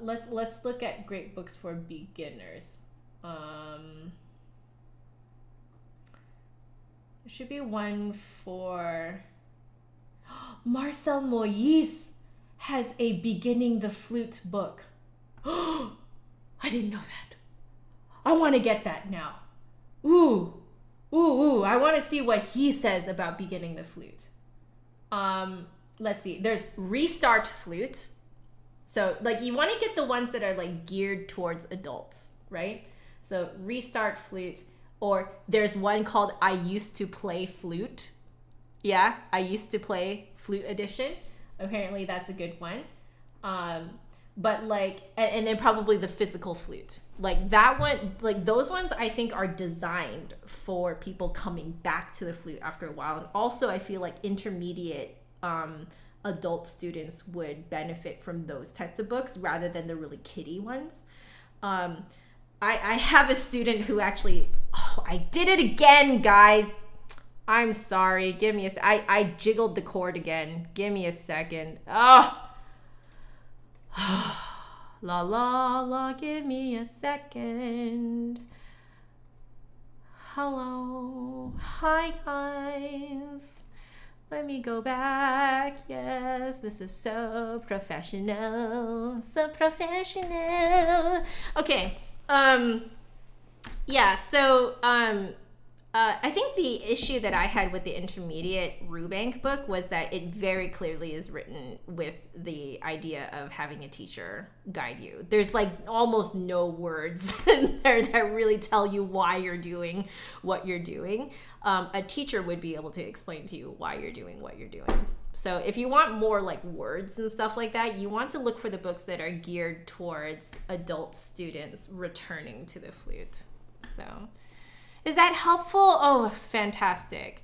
let's look at great books for beginners. There should be one for Marcel Moyes has a Beginning the Flute book. I didn't know that. I want to get that now. Ooh, I want to see what he says about beginning the flute. Let's see. There's restart flute. So like you want to get the ones that are like geared towards adults, right? So restart flute, or there's one called I used to play flute. Yeah, I used to play flute edition. Apparently that's a good one. But like, and then probably the physical flute. Like that one, like those ones I think are designed for people coming back to the flute after a while. And also I feel like intermediate adult students would benefit from those types of books rather than the really kiddie ones. I have a student who actually, I did it again, guys. I'm sorry. Give me I jiggled the cord again. Give me a second. Oh. La la la, give me a second. Hello. Hi, guys. Let me go back. Yes, this is so professional. So professional. Okay. Yeah, so I think the issue that I had with the intermediate Rubank book was that it very clearly is written with the idea of having a teacher guide you. There's like almost no words in there that really tell you why you're doing what you're doing. A teacher would be able to explain to you why you're doing what you're doing. So if you want more like words and stuff like that, you want to look for the books that are geared towards adult students returning to the flute. So is that helpful? Oh, fantastic.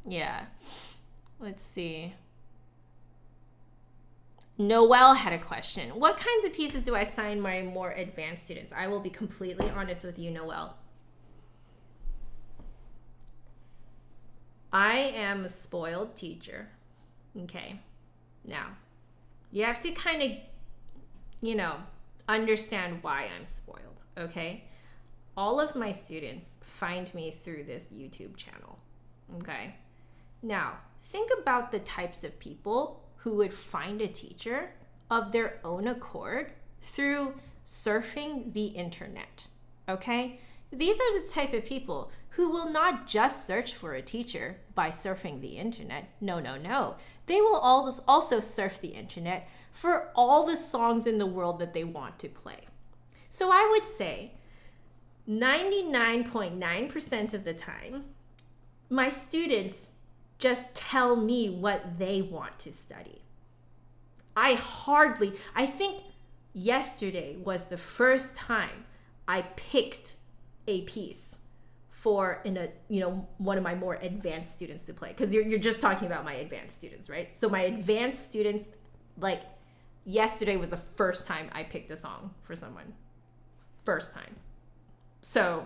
Yeah. Let's see. Noelle had a question. What kinds of pieces do I assign my more advanced students? I will be completely honest with you, Noelle. I am a spoiled teacher. Okay. Now, you have to kind of, understand why I'm spoiled, okay? All of my students find me through this YouTube channel, okay? Now, think about the types of people who would find a teacher of their own accord through surfing the internet, okay? These are the type of people who will not just search for a teacher by surfing the internet. No. They will also surf the internet for all the songs in the world that they want to play. So I would say 99.9% of the time, my students just tell me what they want to study. I think yesterday was the first time I picked a piece for one of my more advanced students to play, because you're just talking about my advanced students, right? So my advanced students, like yesterday was the first time I picked a song for someone. First time. So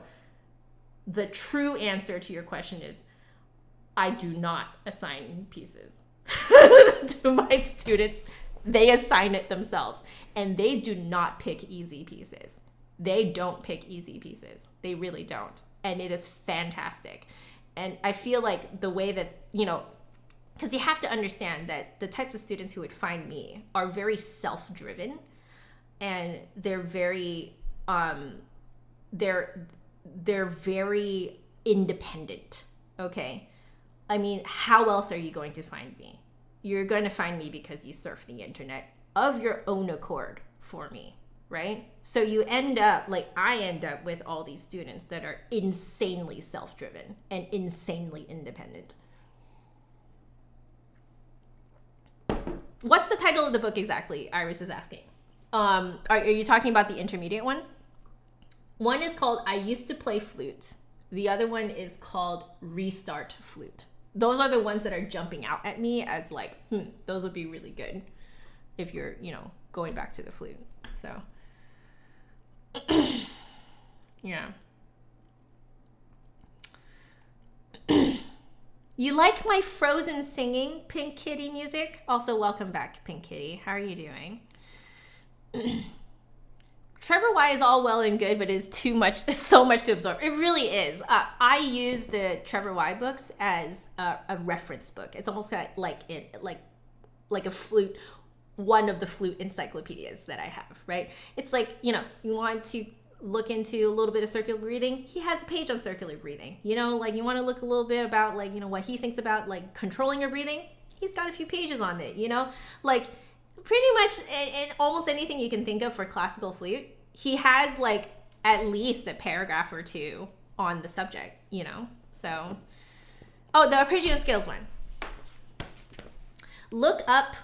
the true answer to your question is I do not assign pieces to my students. They assign it themselves, and they do not pick easy pieces. They don't pick easy pieces. They really don't. And it is fantastic. And I feel like the way that, because you have to understand that the types of students who would find me are very self-driven, and they're very, they're very independent, okay? I mean, how else are you going to find me? You're going to find me because you surf the internet of your own accord for me, right? So I end up with all these students that are insanely self-driven and insanely independent. What's the title of the book exactly? Iris is asking. Are you talking about the intermediate ones? One is called I Used to Play Flute. The other one is called Restart Flute. Those are the ones that are jumping out at me as like, those would be really good if you're, going back to the flute. So, yeah. You like my Frozen singing, Pink Kitty music? Also, welcome back, Pink Kitty. How are you doing? Trevor Y is all well and good, but it's too much. There's so much to absorb. It really is. I use the Trevor Y books as a reference book. It's almost like a flute one of the flute encyclopedias that I have, right? It's like, you want to look into a little bit of circular breathing. He has a page on circular breathing. Like you want to look a little bit about like, what he thinks about like controlling your breathing. He's got a few pages on it, like pretty much in almost anything you can think of for classical flute. He has like at least a paragraph or two on the subject, so. Oh, the arpeggio and scales one. Look up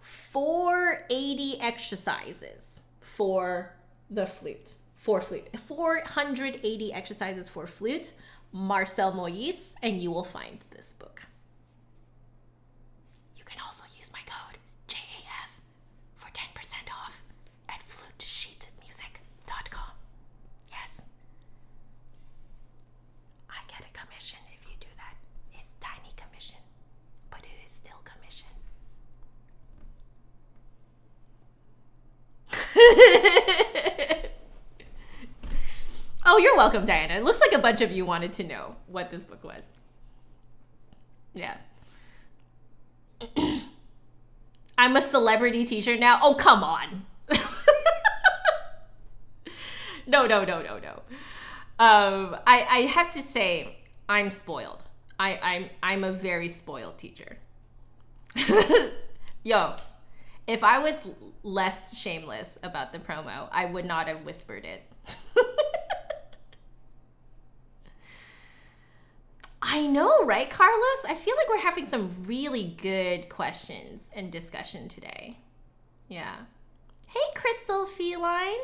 480 exercises for the flute. For flute. 480 exercises for flute, Marcel Moyes, and you will find this book. You can also use my code, JAF, for 10% off at flutesheetmusic.com. Yes. I get a commission if you do that. It's tiny commission, but it is still commission. Oh, you're welcome, Diana. It looks like a bunch of you wanted to know what this book was. Yeah. I'm a celebrity teacher now. Oh, come on. No. I have to say, I'm spoiled. I'm a very spoiled teacher. Yo, if I was less shameless about the promo, I would not have whispered it. I know, right, Carlos? I feel like we're having some really good questions and discussion today. Yeah. Hey, Crystal Feline.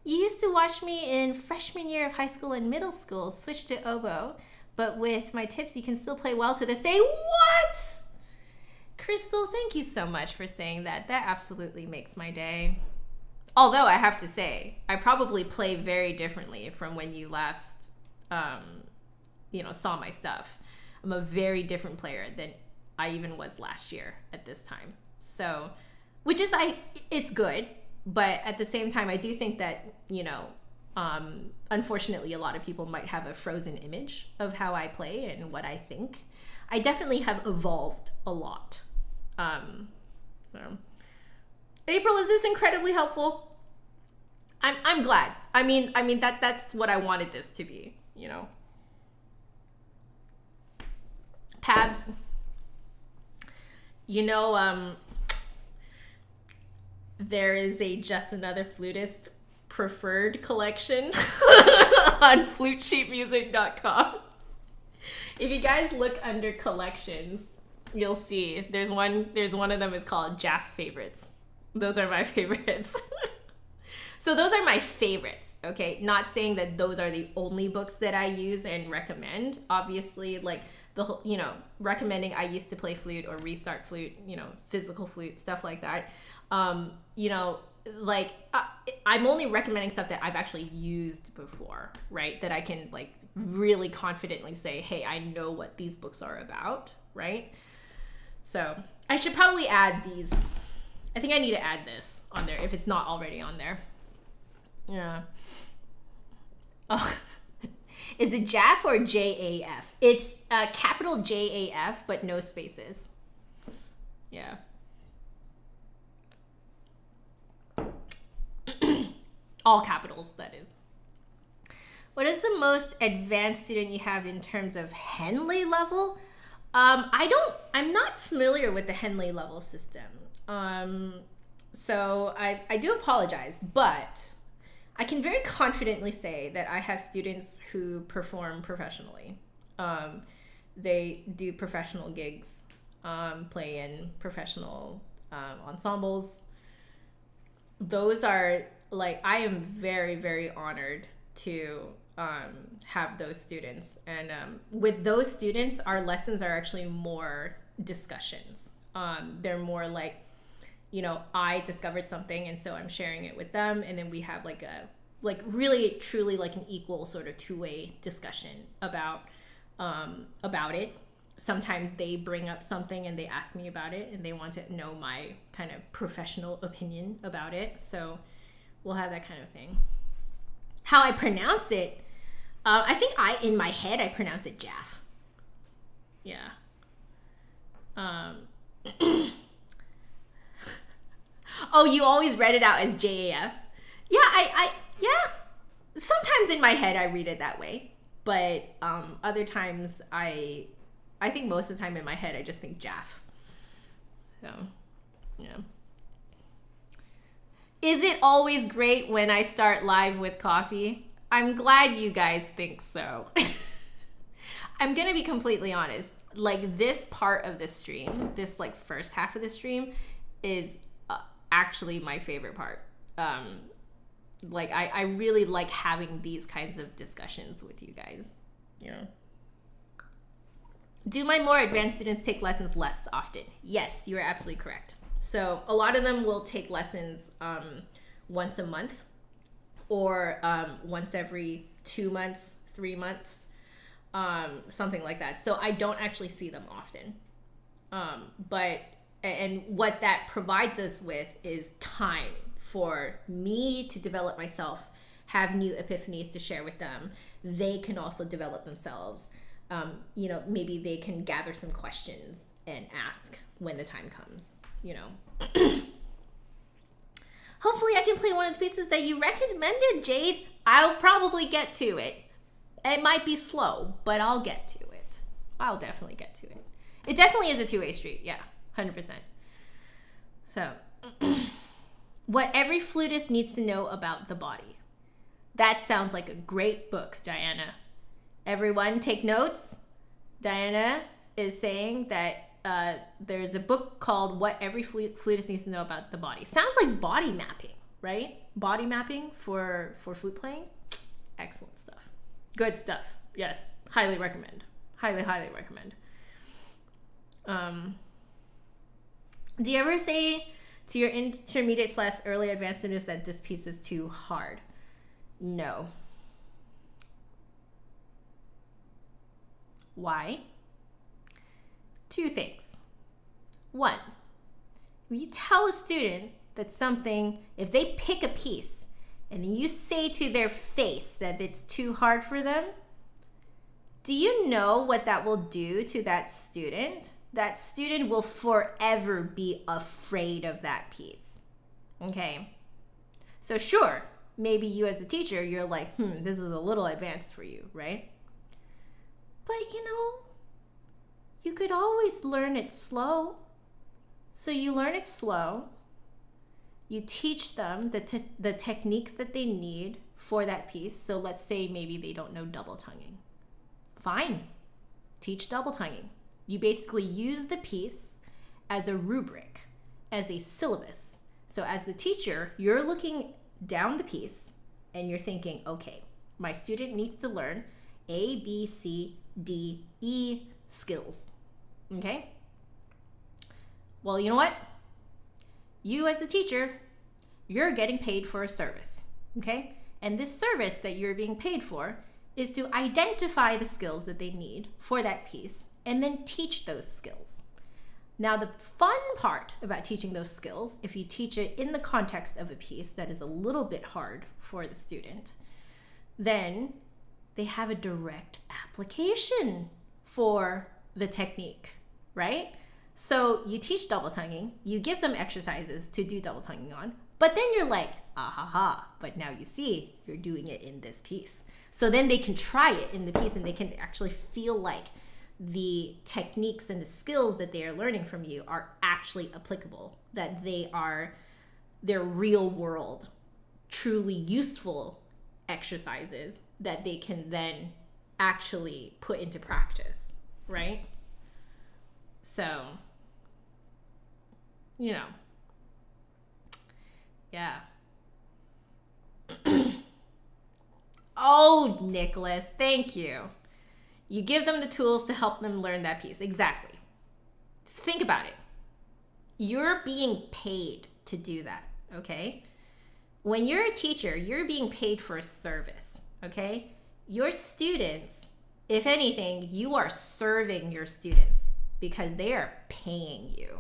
You used to watch me in freshman year of high school and middle school, switched to oboe, but with my tips, you can still play well to this day. What? Crystal, thank you so much for saying that. That absolutely makes my day. Although I have to say, I probably play very differently from when you last, saw my stuff. I'm a very different player than I even was last year at this time. So, it's good, but at the same time, I do think that, unfortunately, a lot of people might have a frozen image of how I play and what I think. I definitely have evolved a lot. April, is this incredibly helpful? I'm glad. I mean that's what I wanted this to be, Pabs, there is a Just Another Flutist preferred collection on flutesheetmusic.com. If you guys look under collections, you'll see there's one of them is called Jaff Favorites. Those are my favorites. So those are my favorites, okay? Not saying that those are the only books that I use and recommend. Obviously, like the whole, recommending I used to play flute or restart flute, physical flute, stuff like that. I'm only recommending stuff that I've actually used before, right? That I can like really confidently say, hey, I know what these books are about, right? So I should probably add these. I think I need to add this on there if it's not already on there. Yeah. Oh, is it JAF or JAF? It's capital JAF, but no spaces. Yeah. All capitals, that is. What is the most advanced student you have in terms of Henley level? I'm not familiar with the Henley level system. So I do apologize, but I can very confidently say that I have students who perform professionally. They do professional gigs, play in professional ensembles. Those are like, I am very, very honored to have those students. And with those students, our lessons are actually more discussions. They're more like, I discovered something and so I'm sharing it with them, and then we have like really truly like an equal sort of two-way discussion about it. Sometimes they bring up something and they ask me about it and they want to know my kind of professional opinion about it. So we'll have that kind of thing. How I pronounce it, I think in my head I pronounce it Jaff. Yeah. Oh, you always read it out as JAF. Yeah, yeah. Sometimes in my head I read it that way, but other times I think most of the time in my head I just think Jaff. So, yeah. Is it always great when I start live with coffee? I'm glad you guys think so. I'm gonna be completely honest. Like, this part of the stream, this like first half of the stream, is actually my favorite part. Like, I really like having these kinds of discussions with you guys. Yeah. Do my more advanced students take lessons less often? Yes, you're absolutely correct. So a lot of them will take lessons once a month, or once every 2 months, 3 months, something like that. So I don't actually see them often. And what that provides us with is time for me to develop myself, have new epiphanies to share with them. They can also develop themselves. You know, maybe they can gather some questions and ask when the time comes, you know. Hopefully I can play one of the pieces that you recommended, Jade. I'll probably get to it. It might be slow, but I'll get to it. I'll definitely get to it. It definitely is a two-way street. Yeah, 100%. So, what every flutist needs to know about the body. That sounds like a great book, Diana. Everyone take notes. Diana is saying that there's a book called What Every Flutist Needs to Know About the Body. Sounds like body mapping, right? Body mapping for flute playing. Excellent stuff. Good stuff. Yes. Highly recommend. Highly, highly recommend. Do you ever say to your intermediate / early advanced students that this piece is too hard? No. Why? 2 things. 1, if you tell a student that something, if they pick a piece and you say to their face that it's too hard for them, do you know what that will do to that student? That student will forever be afraid of that piece. Okay? So sure, maybe you as a teacher, you're like, this is a little advanced for you, right? But you know, you could always learn it slow. So you learn it slow. You teach them the techniques that they need for that piece. So let's say maybe they don't know double tonguing. Fine. Teach double tonguing. You basically use the piece as a rubric, as a syllabus. So as the teacher, you're looking down the piece and you're thinking, okay, my student needs to learn A, B, C, D, E skills. Okay? Well, you know what? You as the teacher, you're getting paid for a service. Okay? And this service that you're being paid for is to identify the skills that they need for that piece and then teach those skills. Now, the fun part about teaching those skills, if you teach it in the context of a piece that is a little bit hard for the student, then they have a direct application for the technique, right? So you teach double tonguing, you give them exercises to do double tonguing on, but then you're like, but now you see you're doing it in this piece. So then they can try it in the piece and they can actually feel like the techniques and the skills that they are learning from you are actually applicable, that they're real world, truly useful exercises that they can then actually put into practice, right? So, you know, yeah. Oh, Nicholas, thank you. You give them the tools to help them learn that piece. Exactly. Just think about it. You're being paid to do that, okay? When you're a teacher, you're being paid for a service, okay? Your students, if anything, you are serving your students because they are paying you,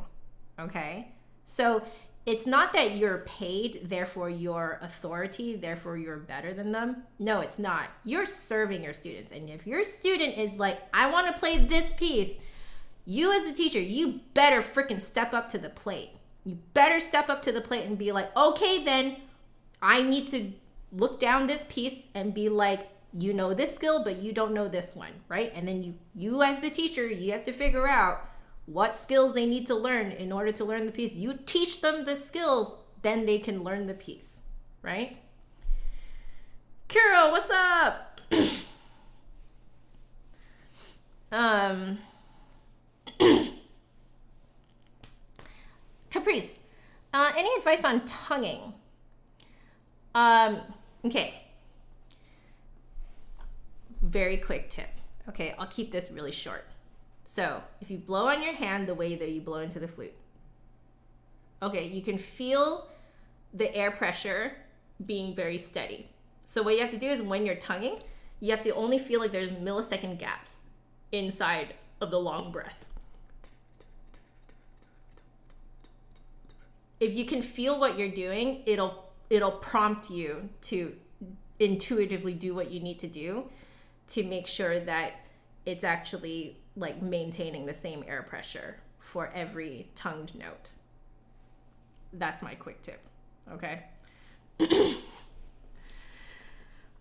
okay? So it's not that you're paid, therefore you're authority, therefore you're better than them. No, it's not. You're serving your students. And if your student is like, I want to play this piece, you as a teacher, you better freaking step up to the plate. You better step up to the plate and be like, okay, then I need to look down this piece and be like, you know this skill, but you don't know this one, right? And then you as the teacher, you have to figure out what skills they need to learn in order to learn the piece. You teach them the skills, then they can learn the piece, right? Kuro, what's up? Caprice, any advice on tonguing? Okay. Very quick tip. Okay, I'll keep this really short. So if you blow on your hand the way that you blow into the flute, okay, you can feel the air pressure being very steady. So what you have to do is when you're tonguing, you have to only feel like there's millisecond gaps inside of the long breath. If you can feel what you're doing, it'll prompt you to intuitively do what you need to do to make sure that it's actually like maintaining the same air pressure for every tongued note. That's my quick tip. Okay.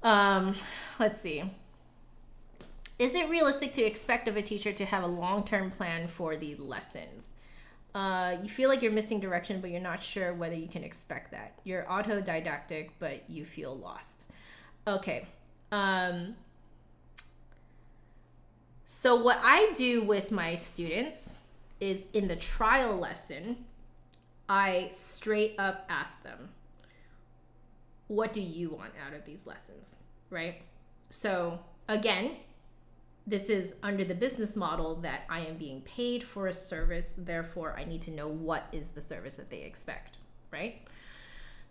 Let's see. Is it realistic to expect of a teacher to have a long-term plan for the lessons? You feel like you're missing direction, but you're not sure whether you can expect that. You're autodidactic, but you feel lost. Okay. So what I do with my students is in the trial lesson, I straight up ask them, what do you want out of these lessons, right? So again, this is under the business model that I am being paid for a service. Therefore, I need to know what is the service that they expect, right?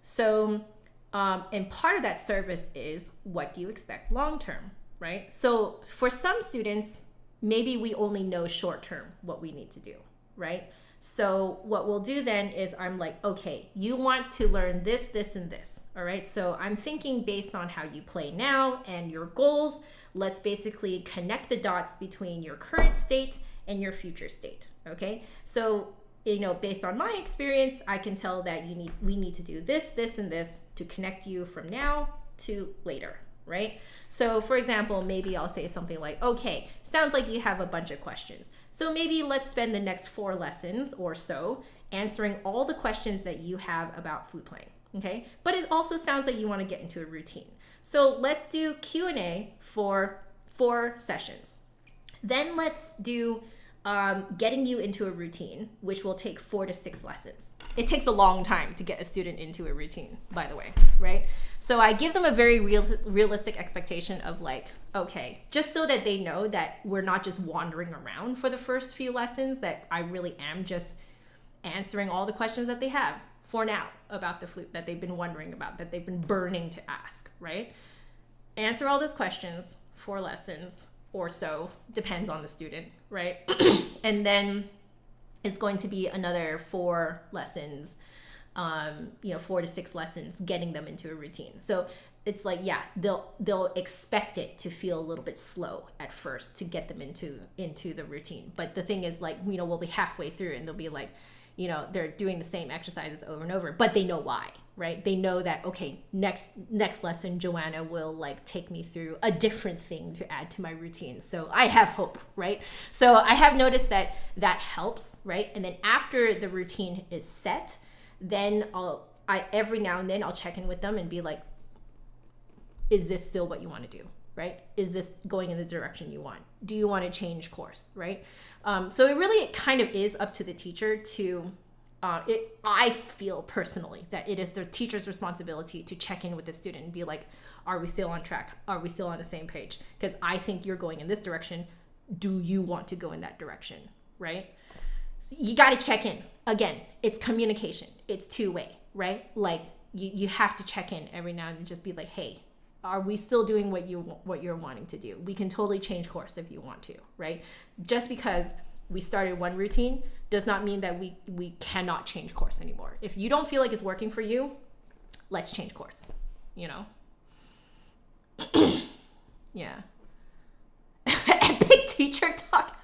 So, and part of that service is what do you expect long-term, right? So for some students, maybe we only know short-term what we need to do, right? So what we'll do then is I'm like, okay, you want to learn this, this, and this, all right? So I'm thinking based on how you play now and your goals, let's basically connect the dots between your current state and your future state, okay? So, you know, based on my experience, I can tell that we need to do this, this, and this to connect you from now to later, right? So for example, maybe I'll say something like, okay, sounds like you have a bunch of questions. So maybe let's spend the next 4 lessons or so answering all the questions that you have about flute playing, okay? But it also sounds like you want to get into a routine. So let's do Q&A for 4 sessions. Then let's do getting you into a routine, which will take 4 to 6 lessons. It takes a long time to get a student into a routine, by the way, right? So I give them a very realistic expectation of like, okay, just so that they know that we're not just wandering around for the first few lessons, that I really am just answering all the questions that they have for now about the flute that they've been wondering about, that they've been burning to ask, right? Answer all those questions, 4 lessons or so, depends on the student, right? And then it's going to be another 4 lessons, 4 to 6 lessons, getting them into a routine. So it's like, yeah, they'll expect it to feel a little bit slow at first to get them into the routine. But the thing is, like, we'll be halfway through and they'll be like, they're doing the same exercises over and over, but they know why, right? They know that, okay, next lesson, Joanna will like take me through a different thing to add to my routine. So I have hope, right? So I have noticed that helps, right? And then after the routine is set, then every now and then I'll check in with them and be like, is this still what you want to do? Right? Is this going in the direction you want? Do you want to change course? Right? So it kind of is up to the teacher to, I feel personally that it is the teacher's responsibility to check in with the student and be like, are we still on track? Are we still on the same page? Because I think you're going in this direction. Do you want to go in that direction? Right? So you got to check in. Again, it's communication. It's 2-way, right? Like you have to check in every now and then, just be like, hey, are we still doing what you're wanting to do? We can totally change course if you want to, right? Just because we started one routine does not mean that we cannot change course anymore. If you don't feel like it's working for you, let's change course, Yeah. Epic teacher talk.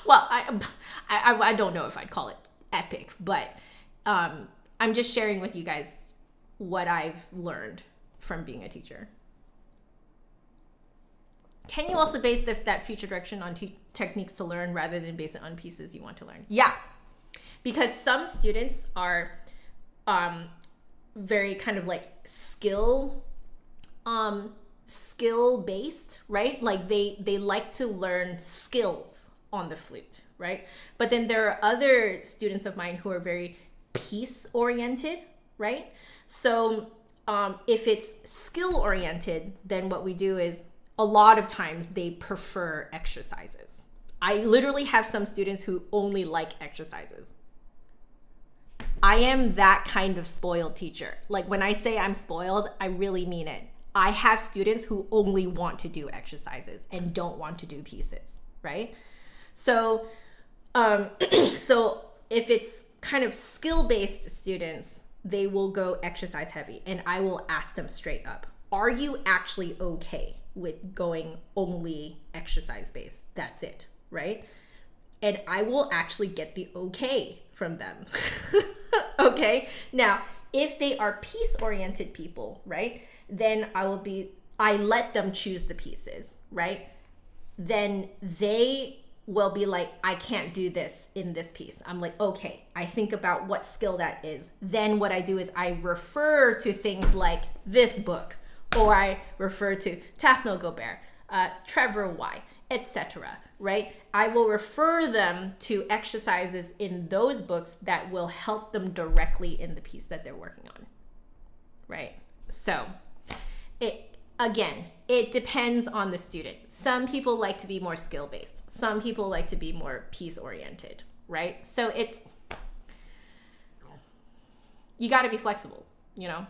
Well, I don't know if I'd call it epic, but I'm just sharing with you guys what I've learned from being a teacher. Can you also base that future direction on techniques to learn rather than base it on pieces you want to learn? Yeah, because some students are very kind of like skill based, right? Like they like to learn skills on the flute, right? But then there are other students of mine who are very piece oriented, right? So if it's skill oriented, then what we do is a lot of times they prefer exercises. I literally have some students who only like exercises. I am that kind of spoiled teacher. Like when I say I'm spoiled, I really mean it. I have students who only want to do exercises and don't want to do pieces, right? So, so if it's kind of skill-based students, they will go exercise heavy, and I will ask them straight up, are you actually okay with going only exercise-based? That's it, right? And I will actually get the okay from them. Okay, now if they are piece-oriented people, right, then I let them choose the pieces, right? Then they will be like, I can't do this in this piece. I'm like, okay, I think about what skill that is. Then what I do is I refer to things like this book, or I refer to Tafno Gobert, Trevor Y, etc., right? I will refer them to exercises in those books that will help them directly in the piece that they're working on, right? So it depends on the student. Some people like to be more skill-based. Some people like to be more piece-oriented, right? So you got to be flexible, you know?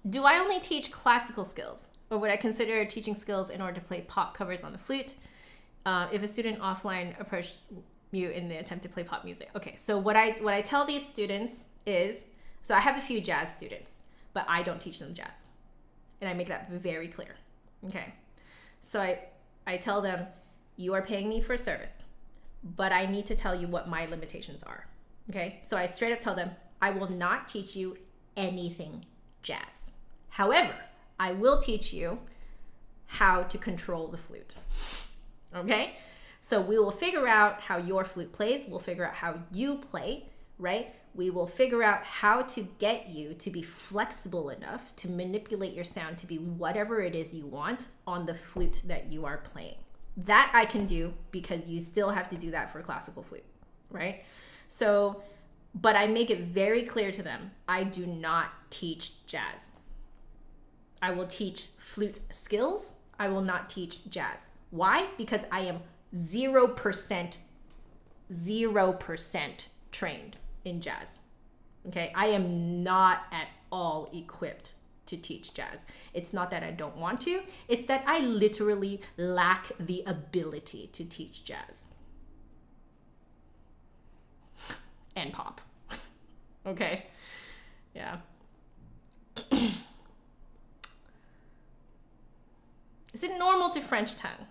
Do I only teach classical skills, or would I consider teaching skills in order to play pop covers on the flute? If a student offline approached you in the attempt to play pop music. Okay, so what I tell these students is, so I have a few jazz students, but I don't teach them jazz. And I make that very clear, okay? So I tell them, you are paying me for a service, but I need to tell you what my limitations are, okay? So I straight up tell them, I will not teach you anything jazz. However, I will teach you how to control the flute, okay? So we will figure out how your flute plays. We'll figure out how you play, right? We will figure out how to get you to be flexible enough to manipulate your sound to be whatever it is you want on the flute that you are playing. That I can do, because you still have to do that for classical flute, right? So, but I make it very clear to them, I do not teach jazz. I will teach flute skills. I will not teach jazz. Why? Because I am 0% trained in jazz. Okay, I am not at all equipped to teach jazz. It's not that I don't want to, it's that I literally lack the ability to teach jazz and pop. Okay, yeah. Is it normal to French tongue?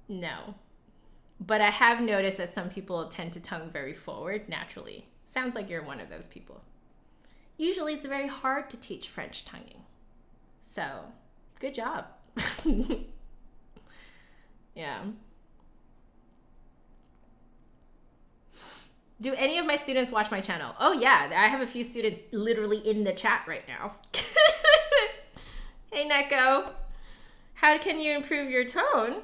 No. But I have noticed that some people tend to tongue very forward naturally. Sounds like you're one of those people. Usually it's very hard to teach French tonguing. So, good job. Yeah. Do any of my students watch my channel? Oh yeah, I have a few students literally in the chat right now. Hey Neko, how can you improve your tone?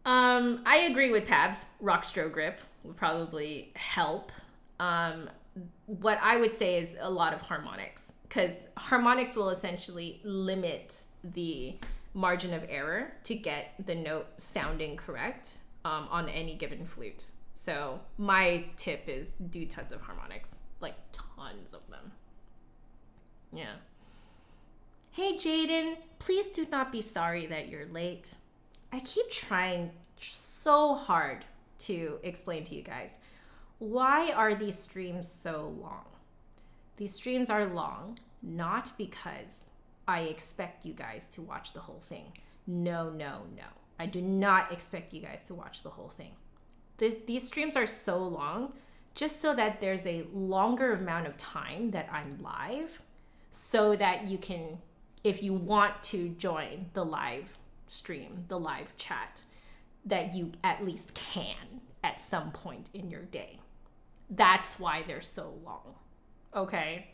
I agree with Pabs. Rockstro grip would probably help. What I would say is a lot of harmonics, because harmonics will essentially limit the margin of error to get the note sounding correct on any given flute. So my tip is do tons of harmonics, like tons of them. Yeah. Hey Jaden, please do not be sorry that you're late. I keep trying so hard to explain to you guys, why are these streams so long? These streams are long, not because I expect you guys to watch the whole thing. No, no, no. I do not expect you guys to watch the whole thing. These streams are so long just so that there's a longer amount of time that I'm live, so that you can, if you want to join the live stream, the live chat, that you at least can at some point in your day. That's why they're so long. Okay?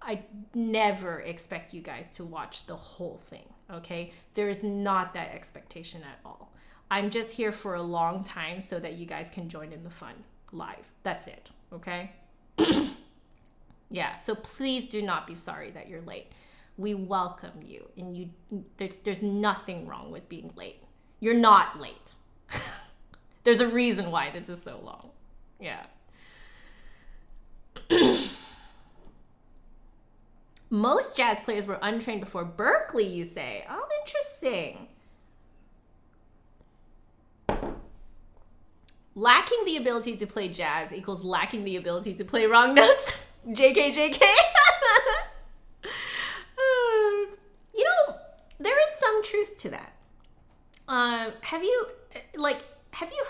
I never expect you guys to watch the whole thing. Okay? There is not that expectation at all. I'm just here for a long time so that you guys can join in the fun live. That's it. Okay? Yeah, so please do not be sorry that you're late. We welcome you, and there's nothing wrong with being late. You're not late. There's a reason why this is so long. Yeah. Most jazz players were untrained before Berkeley, you say. Oh, interesting. Lacking the ability to play jazz equals lacking the ability to play wrong notes. JK. You know, there is some truth to that. Have you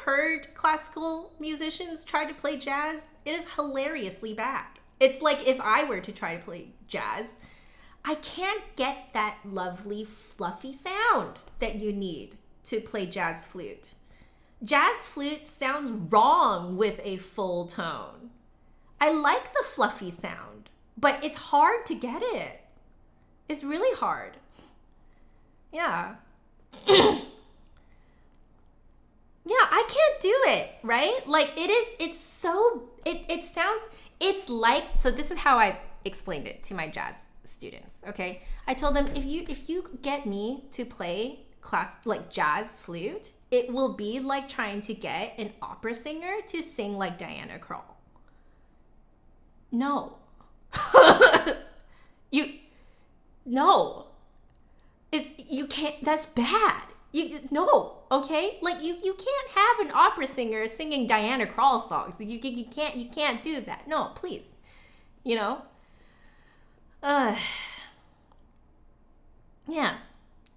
heard classical musicians try to play jazz? It is hilariously bad. It's like if I were to try to play jazz, I can't get that lovely, fluffy sound that you need to play jazz flute. Jazz flute sounds wrong with a full tone. I like the fluffy sound, but it's hard to get it. It's really hard. Yeah. Yeah, I can't do it, right? Like it sounds, it's like, so this is how I've explained it to my jazz students, okay? I told them, if you get me to play like jazz flute, it will be like trying to get an opera singer to sing like Diana Krall. No. No. You can't, that's bad. No, okay? Like you can't have an opera singer singing Diana Krall songs. You can't do that. No, please. You know? Yeah.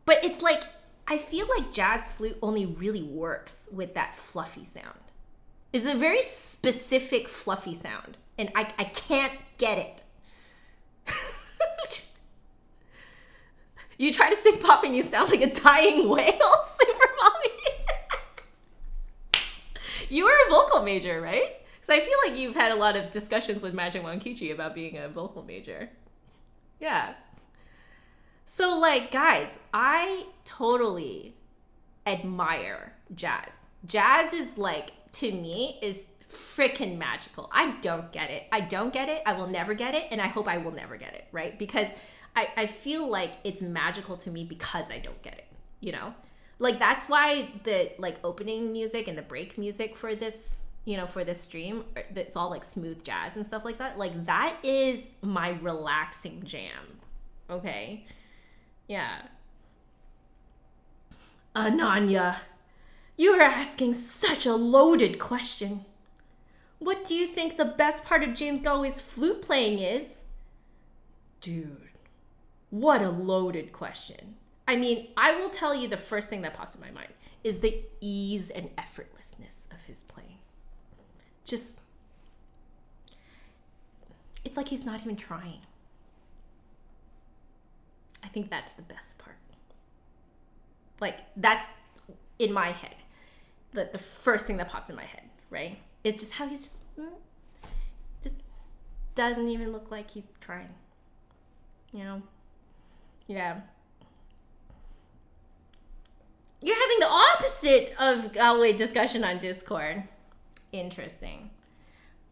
But it's like, I feel like jazz flute only really works with that fluffy sound. It's a very specific fluffy sound, and I can't get it. You try to sing pop and you sound like a dying whale, Super Mommy. You were a vocal major, right? Because I feel like you've had a lot of discussions with MagicMonkichi about being a vocal major. Yeah. So, like, guys, I totally admire jazz. Jazz is, like, to me, is freaking magical. I don't get it. I will never get it, and I hope I will never get it, right? Because I feel like it's magical to me because I don't get it, you know? Like, that's why the, like, opening music and the break music for this, you know, for this stream, it's all, like, smooth jazz and stuff like that. Like, that is my relaxing jam, okay? Yeah. Ananya, you are asking such a loaded question. What do you think the best part of James Galway's flute playing is? Dude, what a loaded question. I mean, I will tell you the first thing that pops in my mind is the ease and effortlessness of his playing. Just, it's like he's not even trying. I think that's the best part. Like, that's in my head. The first thing that pops in my head, right? Is just how he's just doesn't even look like he's trying. You know? Yeah. You're having the opposite of Galway discussion on Discord. Interesting.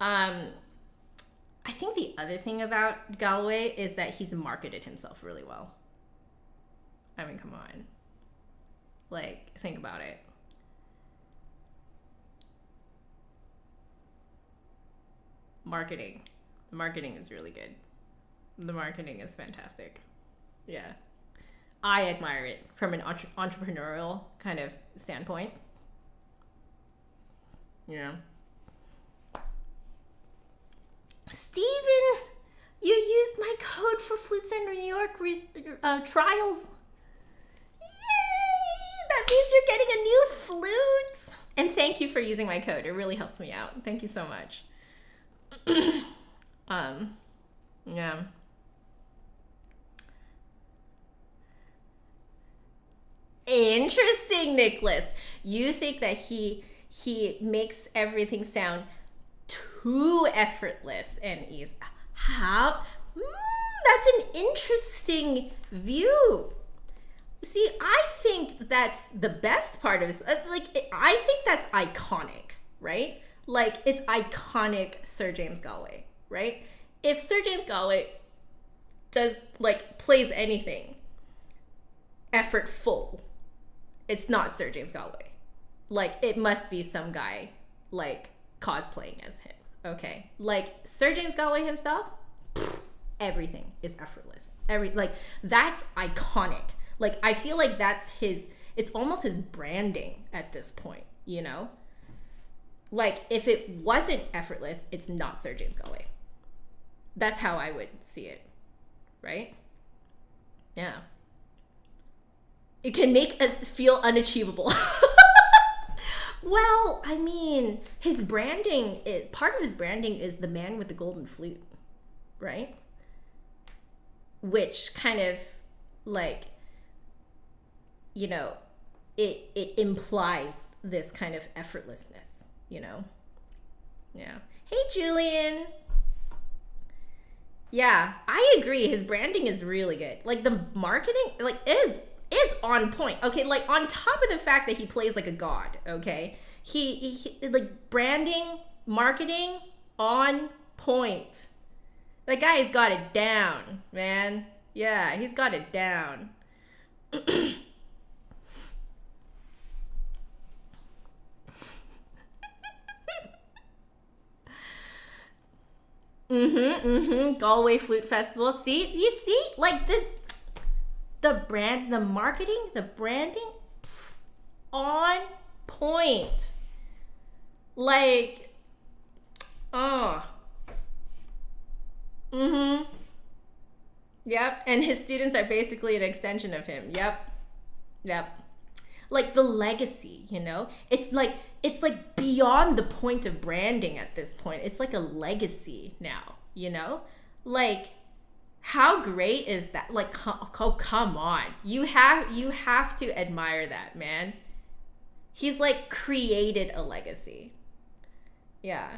I think the other thing about Galway is that he's marketed himself really well. I mean, come on. Like, think about it. Marketing. The marketing is really good. The marketing is fantastic. Yeah. I admire it from an entrepreneurial kind of standpoint. Yeah. Steven, you used my code for Flute Center New York trials. Yay! That means you're getting a new flute. And thank you for using my code. It really helps me out. Thank you so much. Yeah. Interesting, Nicholas. You think that he makes everything sound too effortless and easy. How? That's an interesting view. See, I think that's the best part of this. I think that's iconic, right? Like, it's iconic Sir James Galway, right? If Sir James Galway plays anything effortful, it's not Sir James Galway. Like, it must be some guy, like, cosplaying as him, okay? Like, Sir James Galway himself, everything is effortless. That's iconic. Like, I feel like that's it's almost his branding at this point, you know? Like, if it wasn't effortless, it's not Sir James Galway. That's how I would see it, right? Yeah. It can make us feel unachievable. Well, I mean, part of his branding is the man with the golden flute, right? Which kind of, like, you know, it implies this kind of effortlessness, you know? Yeah. Hey, Julian. Yeah, I agree. His branding is really good. Like, the marketing, like, is on point. Okay, like, on top of the fact that he plays like a god, okay? He like, branding, marketing, on point. That guy has got it down, man. Yeah, he's got it down. Galway Flute Festival. See, you see, like, the brand, the marketing, the branding, on point. Like, Yep, and his students are basically an extension of him. Yep. Like, the legacy, you know? It's like beyond the point of branding at this point. It's like a legacy now, you know? Like, how great is that? Like, come on. You have to admire that, man. He's, like, created a legacy. Yeah.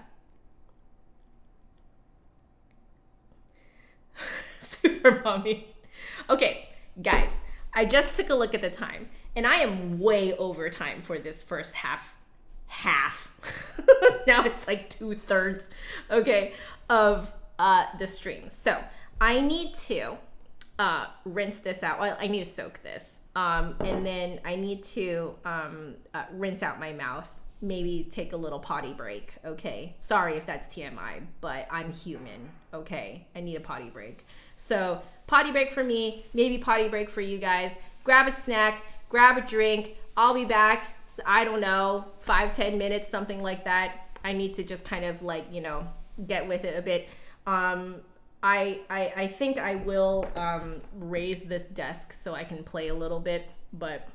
Super mommy. Okay, guys, I just took a look at the time, and I am way over time for this first half. Now it's like 2/3, okay, of the stream. So I need to rinse this out. Well, I need to soak this. And then I need to rinse out my mouth. Maybe take a little potty break, okay? Sorry if that's TMI, but I'm human, okay? I need a potty break. So potty break for me, maybe potty break for you guys. Grab a snack, grab a drink. I'll be back, I don't know, 5-10 minutes, something like that. I need to just kind of, like, you know, get with it a bit. I think I will raise this desk so I can play a little bit, but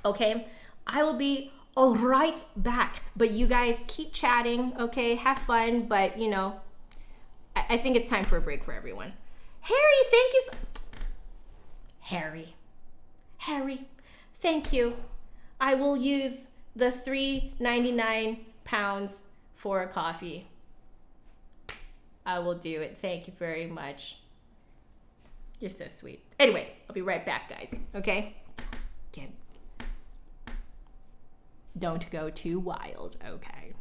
okay. I will be right back, but you guys keep chatting, okay? Have fun, but, you know, I think it's time for a break for everyone. Harry, thank you. Harry, thank you. I will use the £3.99 for a coffee. I will do it. Thank you very much. You're so sweet. Anyway, I'll be right back, guys. Okay? Again, don't go too wild, okay?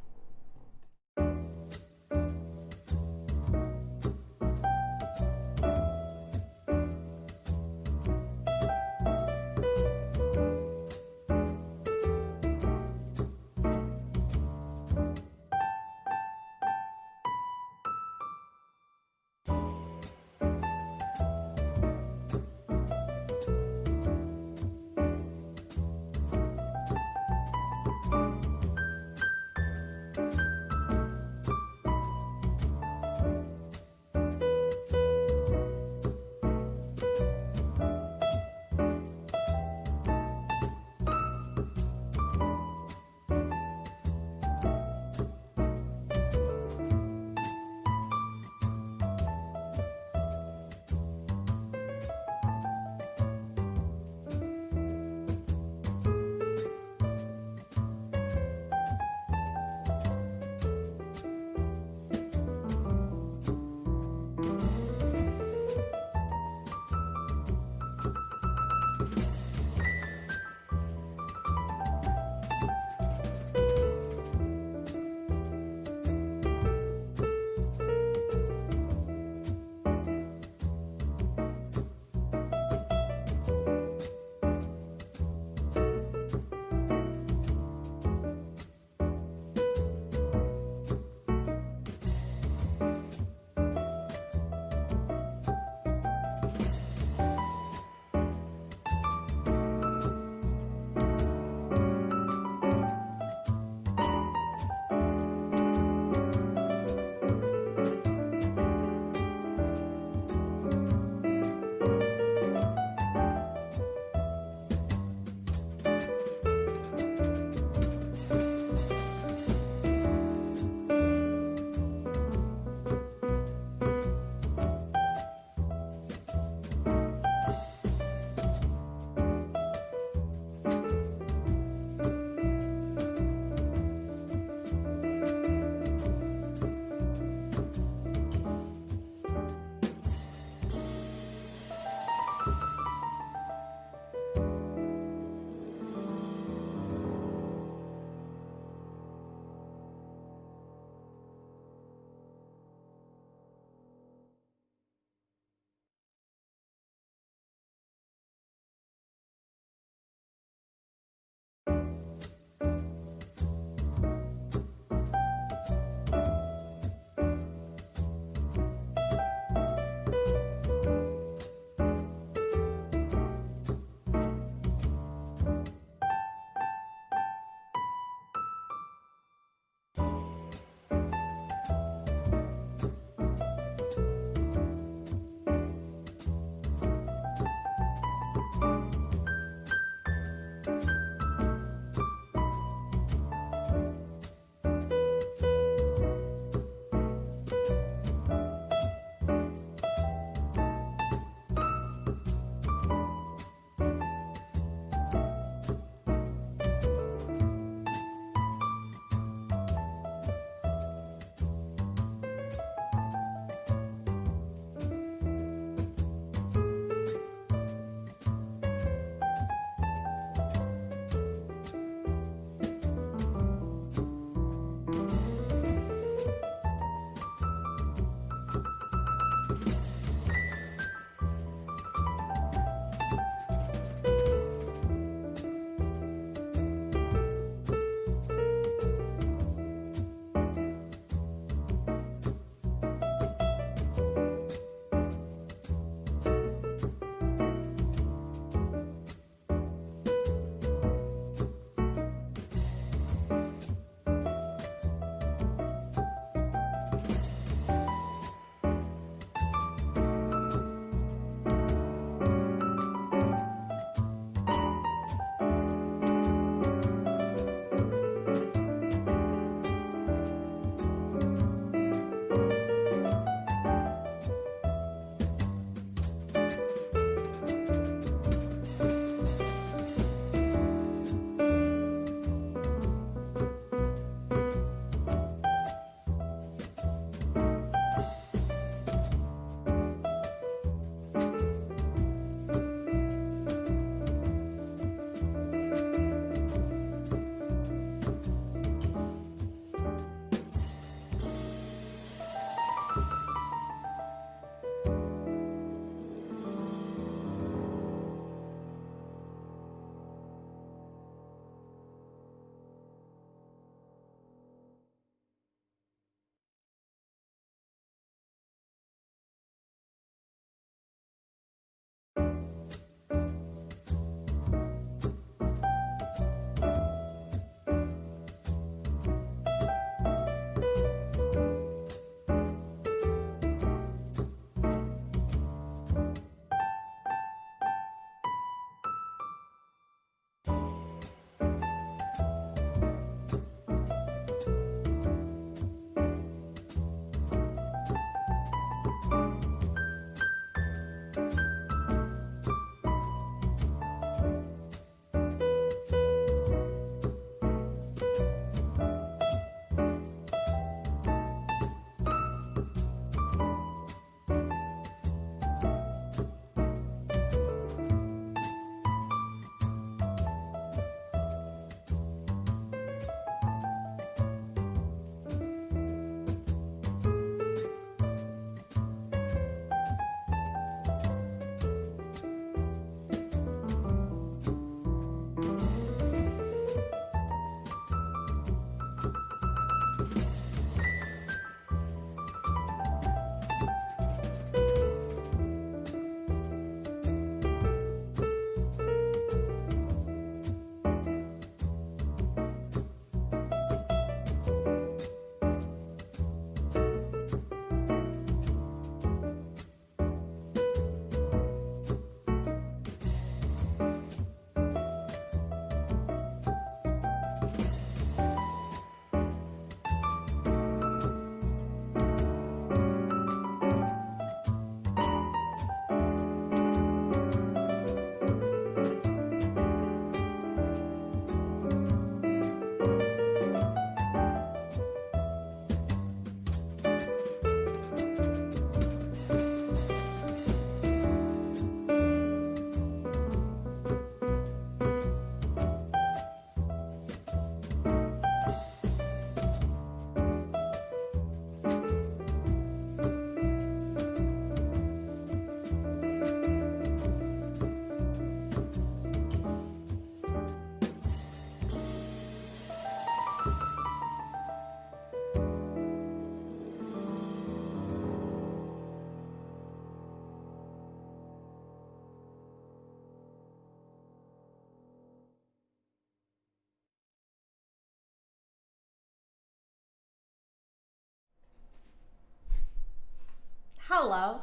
Hello.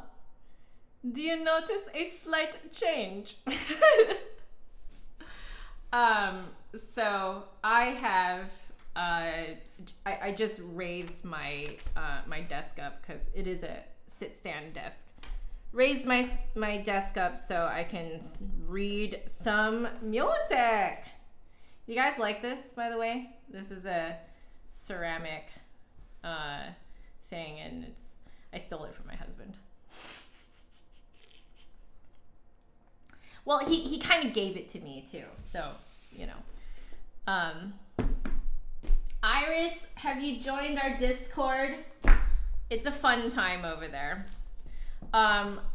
Do you notice a slight change? So I have, I just raised my my desk up because it is a sit-stand desk. Raised my desk up so I can read some music. You guys like this, by the way? This is a ceramic thing, and I stole it from my husband. Well, he kind of gave it to me too, so you know. Iris, have you joined our Discord? It's a fun time over there.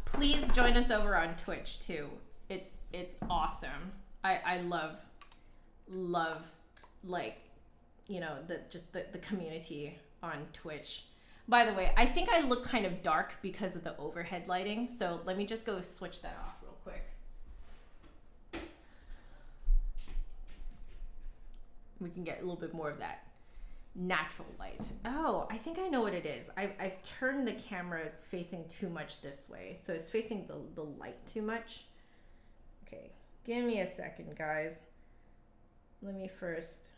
Please join us over on Twitch too. It's awesome. I love like, you know, the community on Twitch. By the way, I think I look kind of dark because of the overhead lighting, so let me just go switch that off real quick. We can get a little bit more of that natural light. Oh, I think I know what it is. I've turned the camera facing too much this way, so it's facing the light too much. Okay, give me a second, guys. Let me first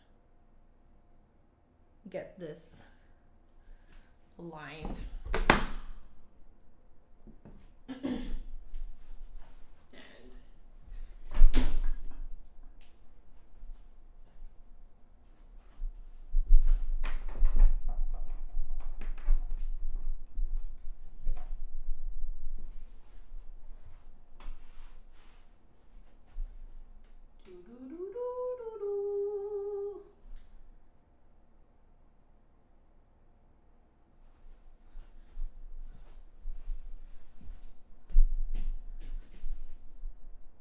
get this aligned.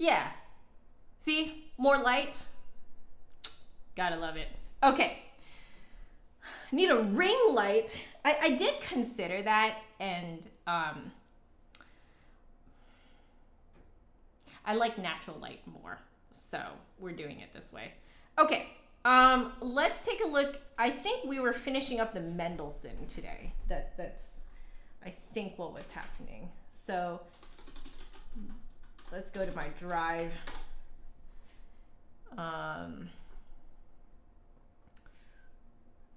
Yeah. See? More light. Gotta love it. Okay. Need a ring light. I did consider that, and I like natural light more. So we're doing it this way. Okay. Let's take a look. I think we were finishing up the Mendelssohn today. That's I think what was happening. So let's go to my drive. Let's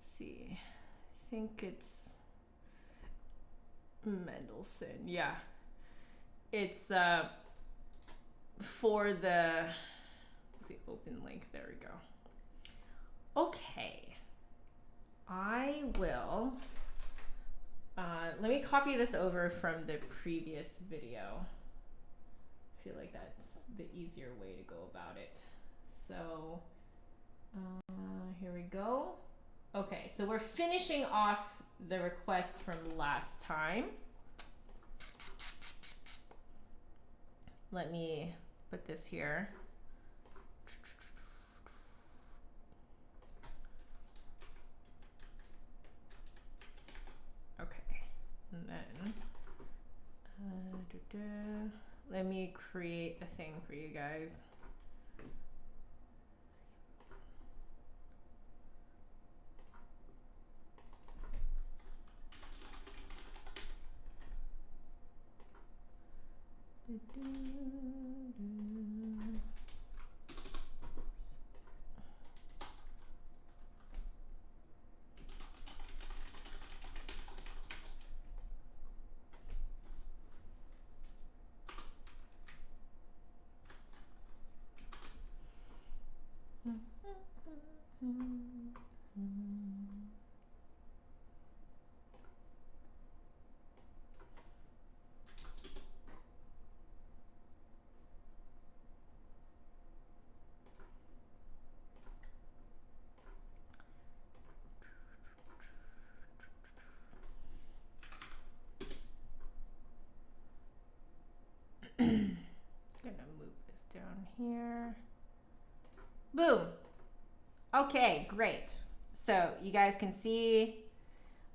see. I think it's Mendelssohn. Yeah. It's for the, let's see, open link. There we go. Okay. I will, let me copy this over from the previous video. I feel like that's the easier way to go about it. So here we go. Okay, so we're finishing off the request from last time. Let me put this here. Okay, and then let me create a thing for you guys. Gonna move this down here. Boom. Okay, great. So you guys can see,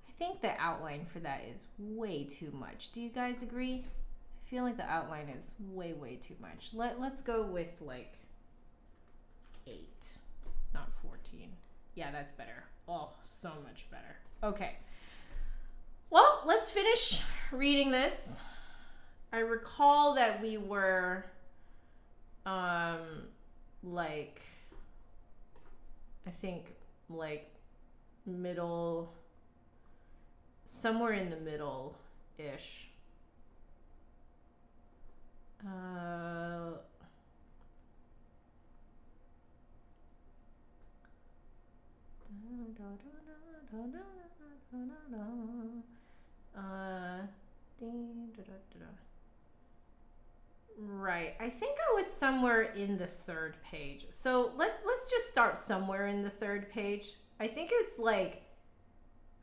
I think the outline for that is way too much. Do you guys agree? I feel like the outline is way too much. Let's go with like 8, not 14. Yeah, that's better. Oh, so much better. Okay. Well, let's finish reading this. I recall that we were like, I think like middle, somewhere in the middle ish. Right. I think I was somewhere in the third page. So let's just start somewhere in the third page. I think it's like,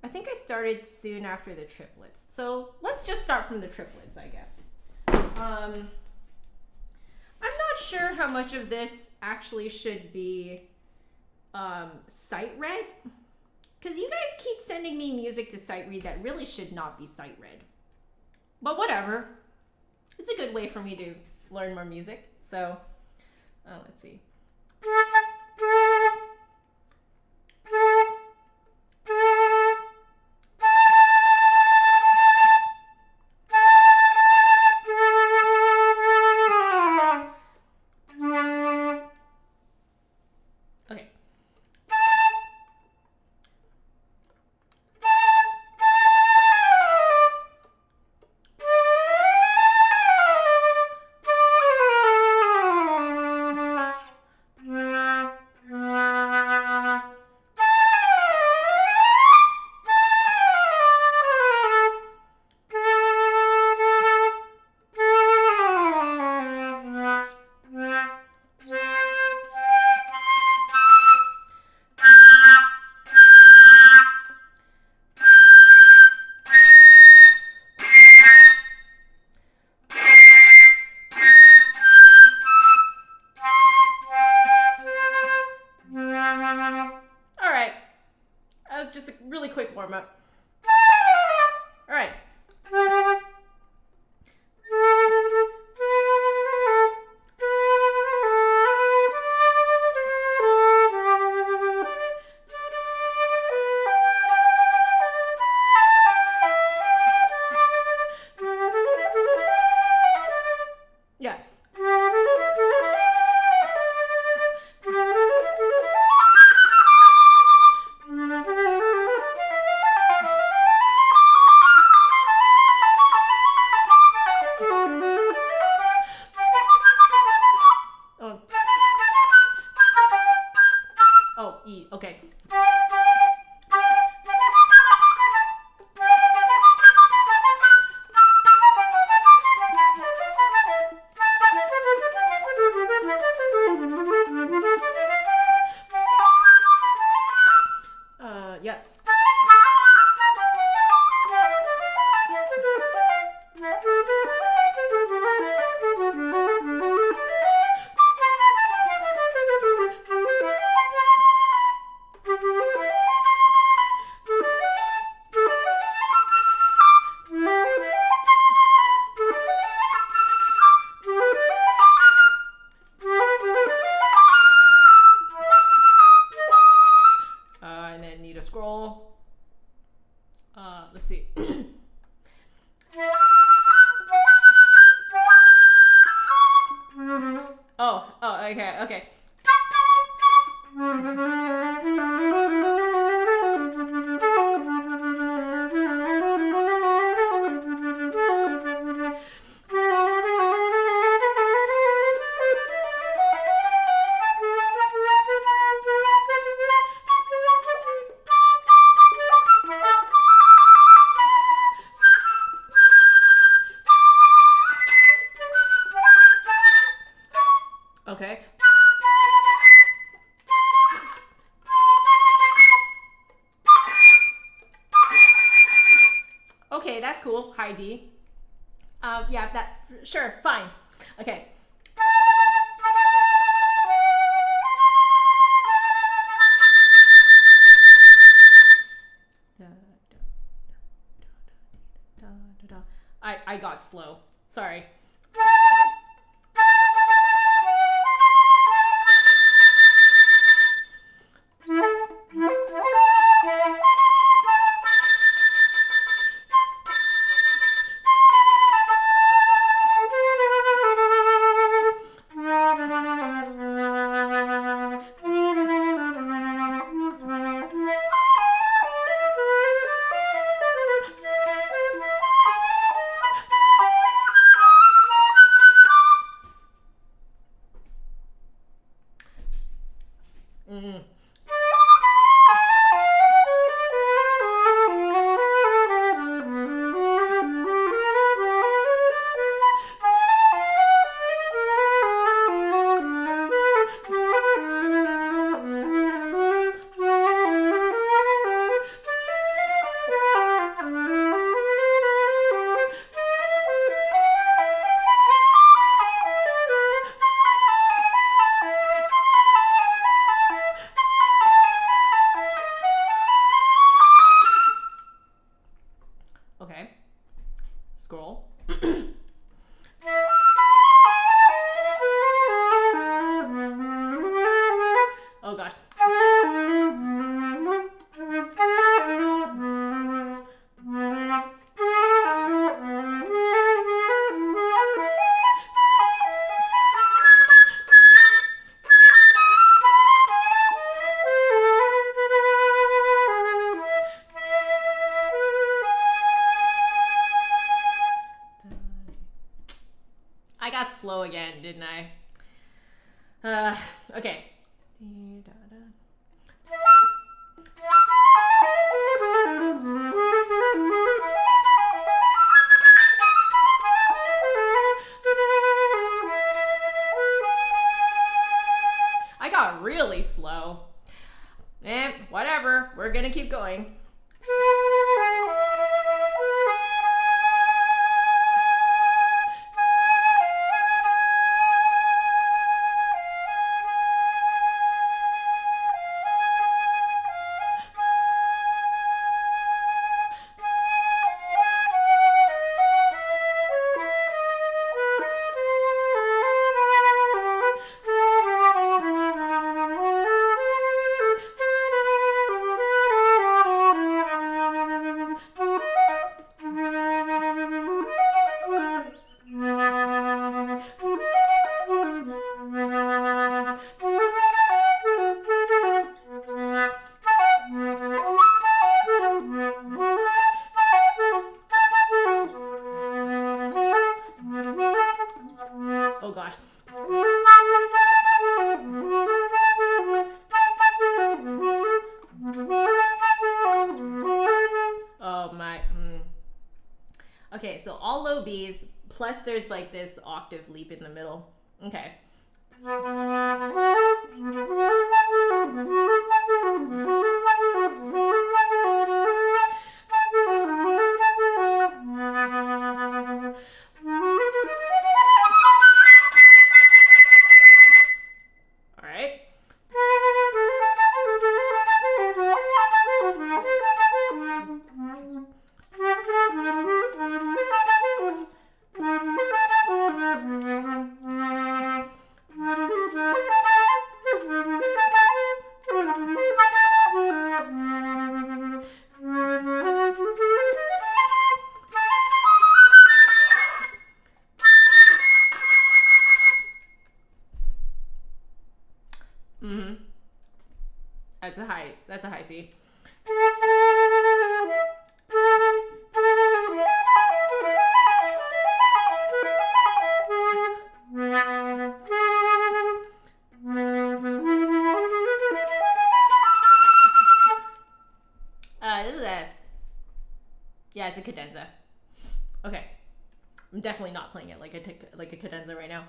I think I started soon after the triplets. So let's just start from the triplets, I guess. I'm not sure how much of this actually should be sight read, because you guys keep sending me music to sight read that really should not be sight read. But whatever. It's a good way for me to learn more music. So, let's see. Quick warm up. All right. Yeah. Okay. Yeah. And then need a scroll. Let's see. Oh, okay. Okay. Okay, that's cool. High D. Yeah, that, sure, fine. Okay. I got slow. Sorry. I got slow again, didn't I? Okay. I got really slow. Whatever. We're gonna keep going. Oh gosh. Oh my. Okay, so all low Bs, plus there's like this octave leap in the middle. Okay. That's a high C. This is yeah, it's a cadenza. Okay. I'm definitely not playing it like a cadenza right now.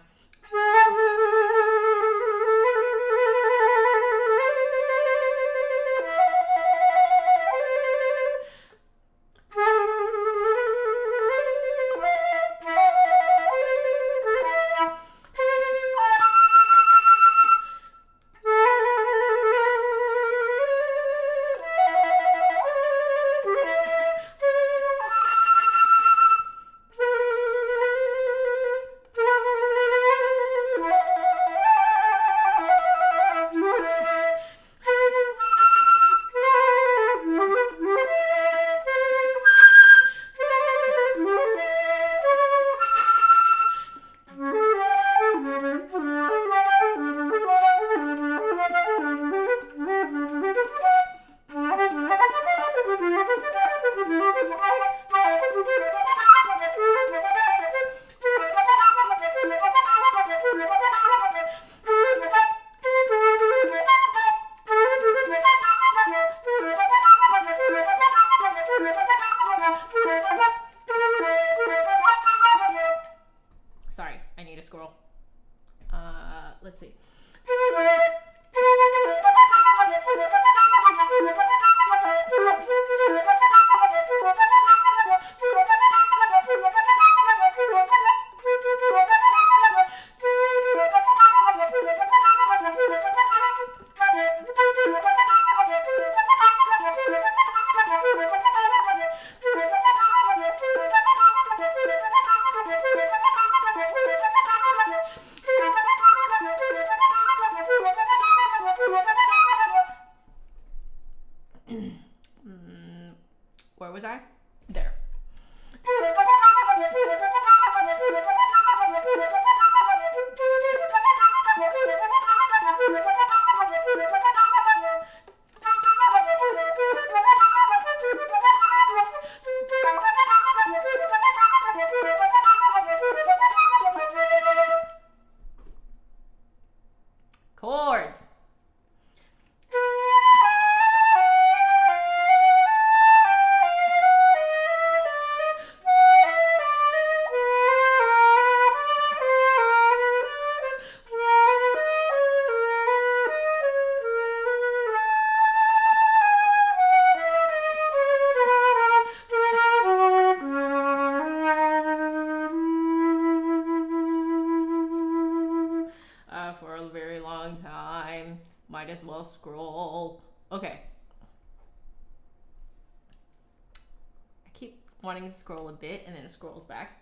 Sorry, I need a squirrel. Let's see. might as well scroll. Okay. I keep wanting to scroll a bit and then it scrolls back.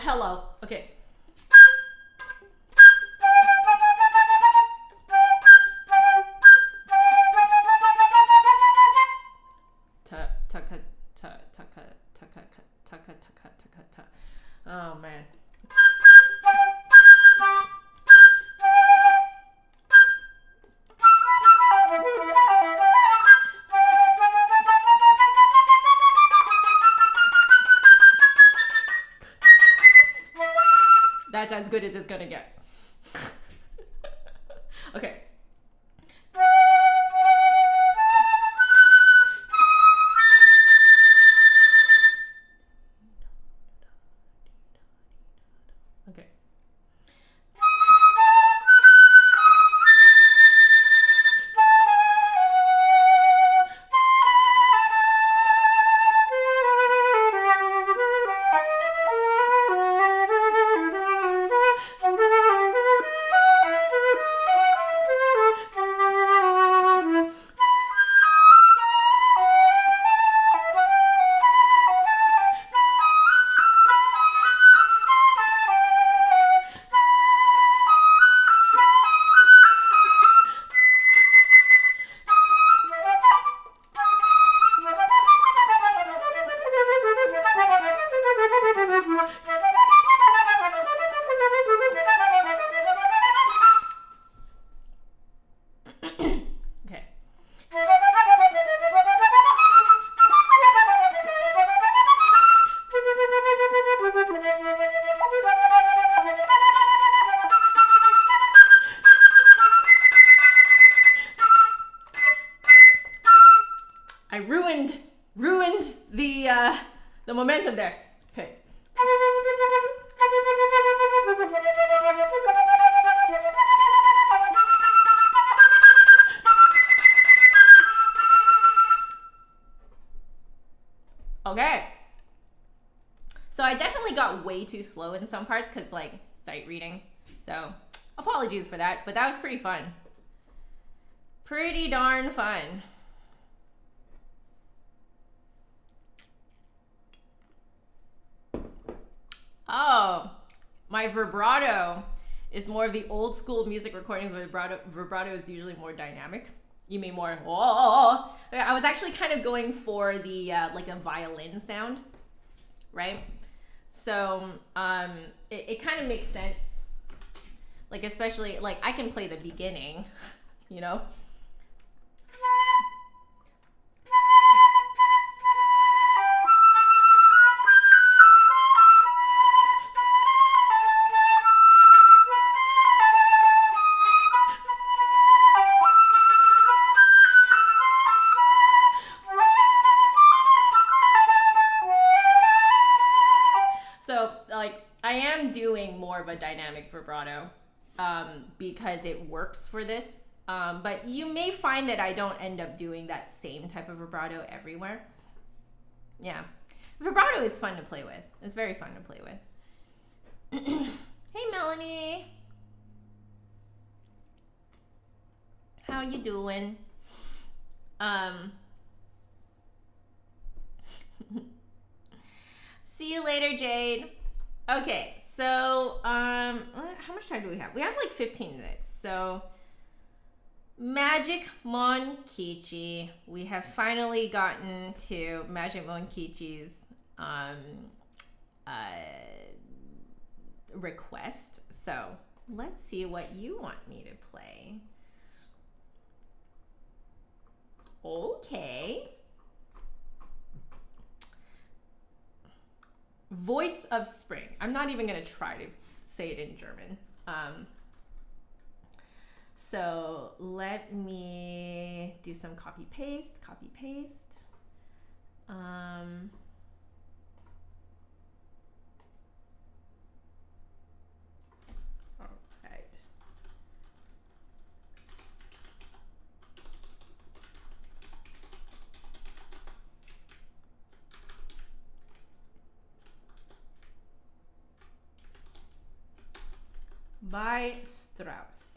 Hello. Okay. Oh man. That's as good as it's gonna get. Okay. Okay. I ruined the momentum there. Okay. Okay. So I definitely got way too slow in some parts because like sight reading. So apologies for that, but that was pretty fun. Pretty darn fun. Oh, my vibrato is more of the old school music recordings. Vibrato is usually more dynamic. You mean more, oh. I was actually kind of going for the, like a violin sound, right? So it kind of makes sense. Like, especially, like, I can play the beginning, you know? So, like, I am doing more of a dynamic vibrato because it works for this. But you may find that I don't end up doing that same type of vibrato everywhere. Yeah. Vibrato is fun to play with. It's very fun to play with. Hey, Melanie. How you doing? See you later, Jade. Okay, so how much time do we have? We have like 15 minutes. So MagicMonkichi. We have finally gotten to MagicMonkichi's request. So let's see what you want me to play. Okay. Voice of Spring. I'm not even going to try to say it in German. So let me do some copy paste. All right. By Strauss.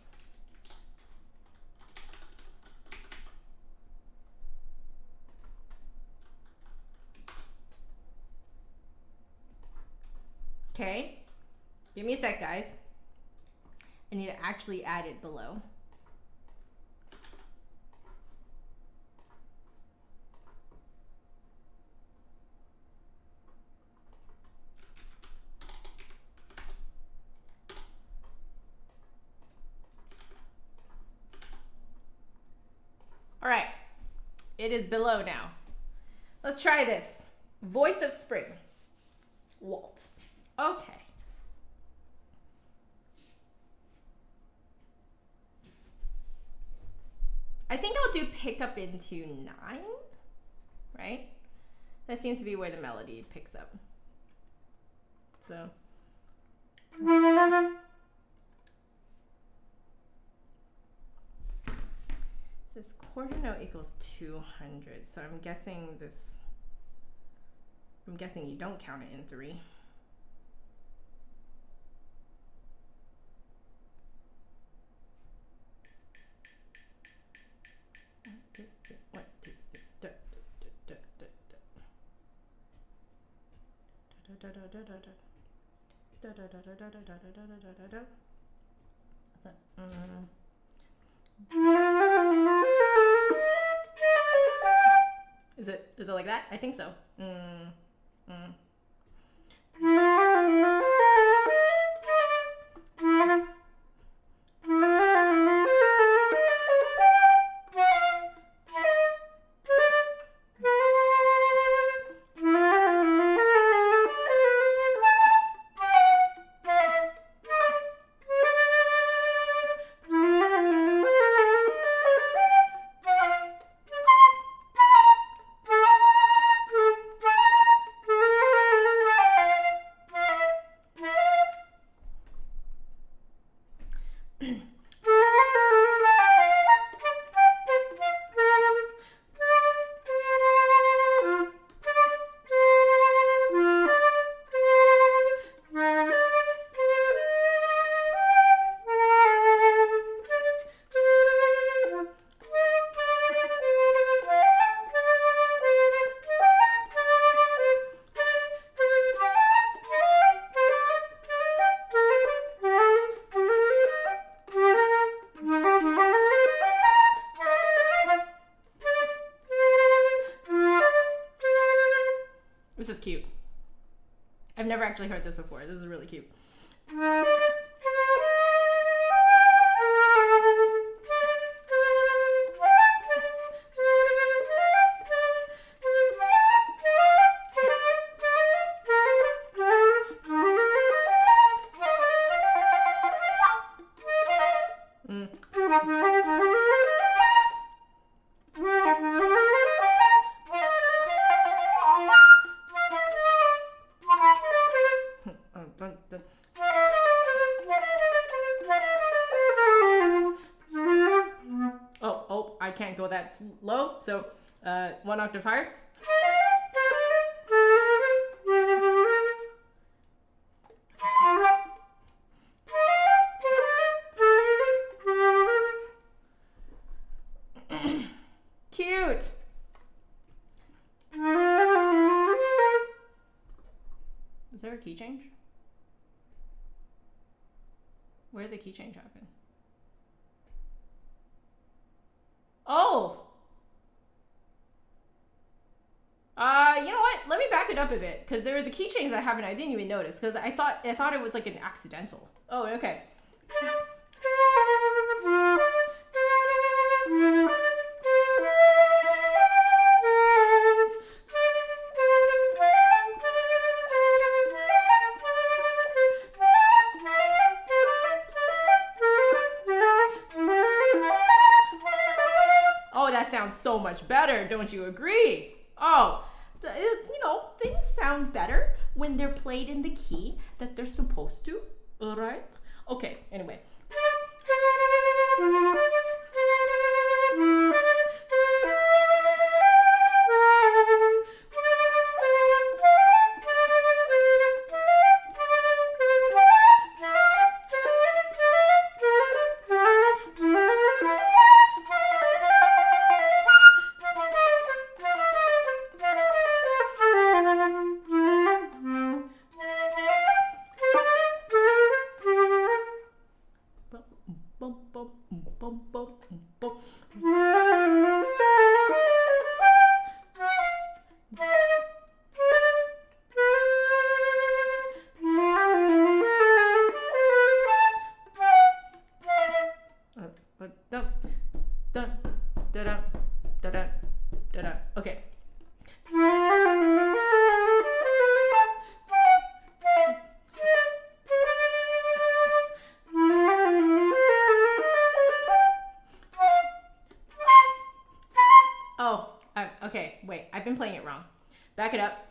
Okay, give me a sec, guys. I need to actually add it below. All right, it is below now. Let's try this. Voice of Spring. Waltz. Okay. I think I'll do pick up into 9, right? That seems to be where the melody picks up. So. This quarter note equals 200. So I'm guessing you don't count it in 3. Is it like that? I think so. This is cute. I've never actually heard this before. This is really cute. Oh, I can't go that low, so one octave higher. Cute. Is there a key change? Where did the key change happen? Oh! You know what? Let me back it up a bit, because there was a key change that happened I didn't even notice, because I thought it was like an accidental. Oh, okay. Oh, that sounds so much better, don't you agree? Oh, you know, things sound better when they're played in the key that they're supposed to, all right? Okay, anyway. Okay. Oh, okay, wait, I've been playing it wrong. Back it up.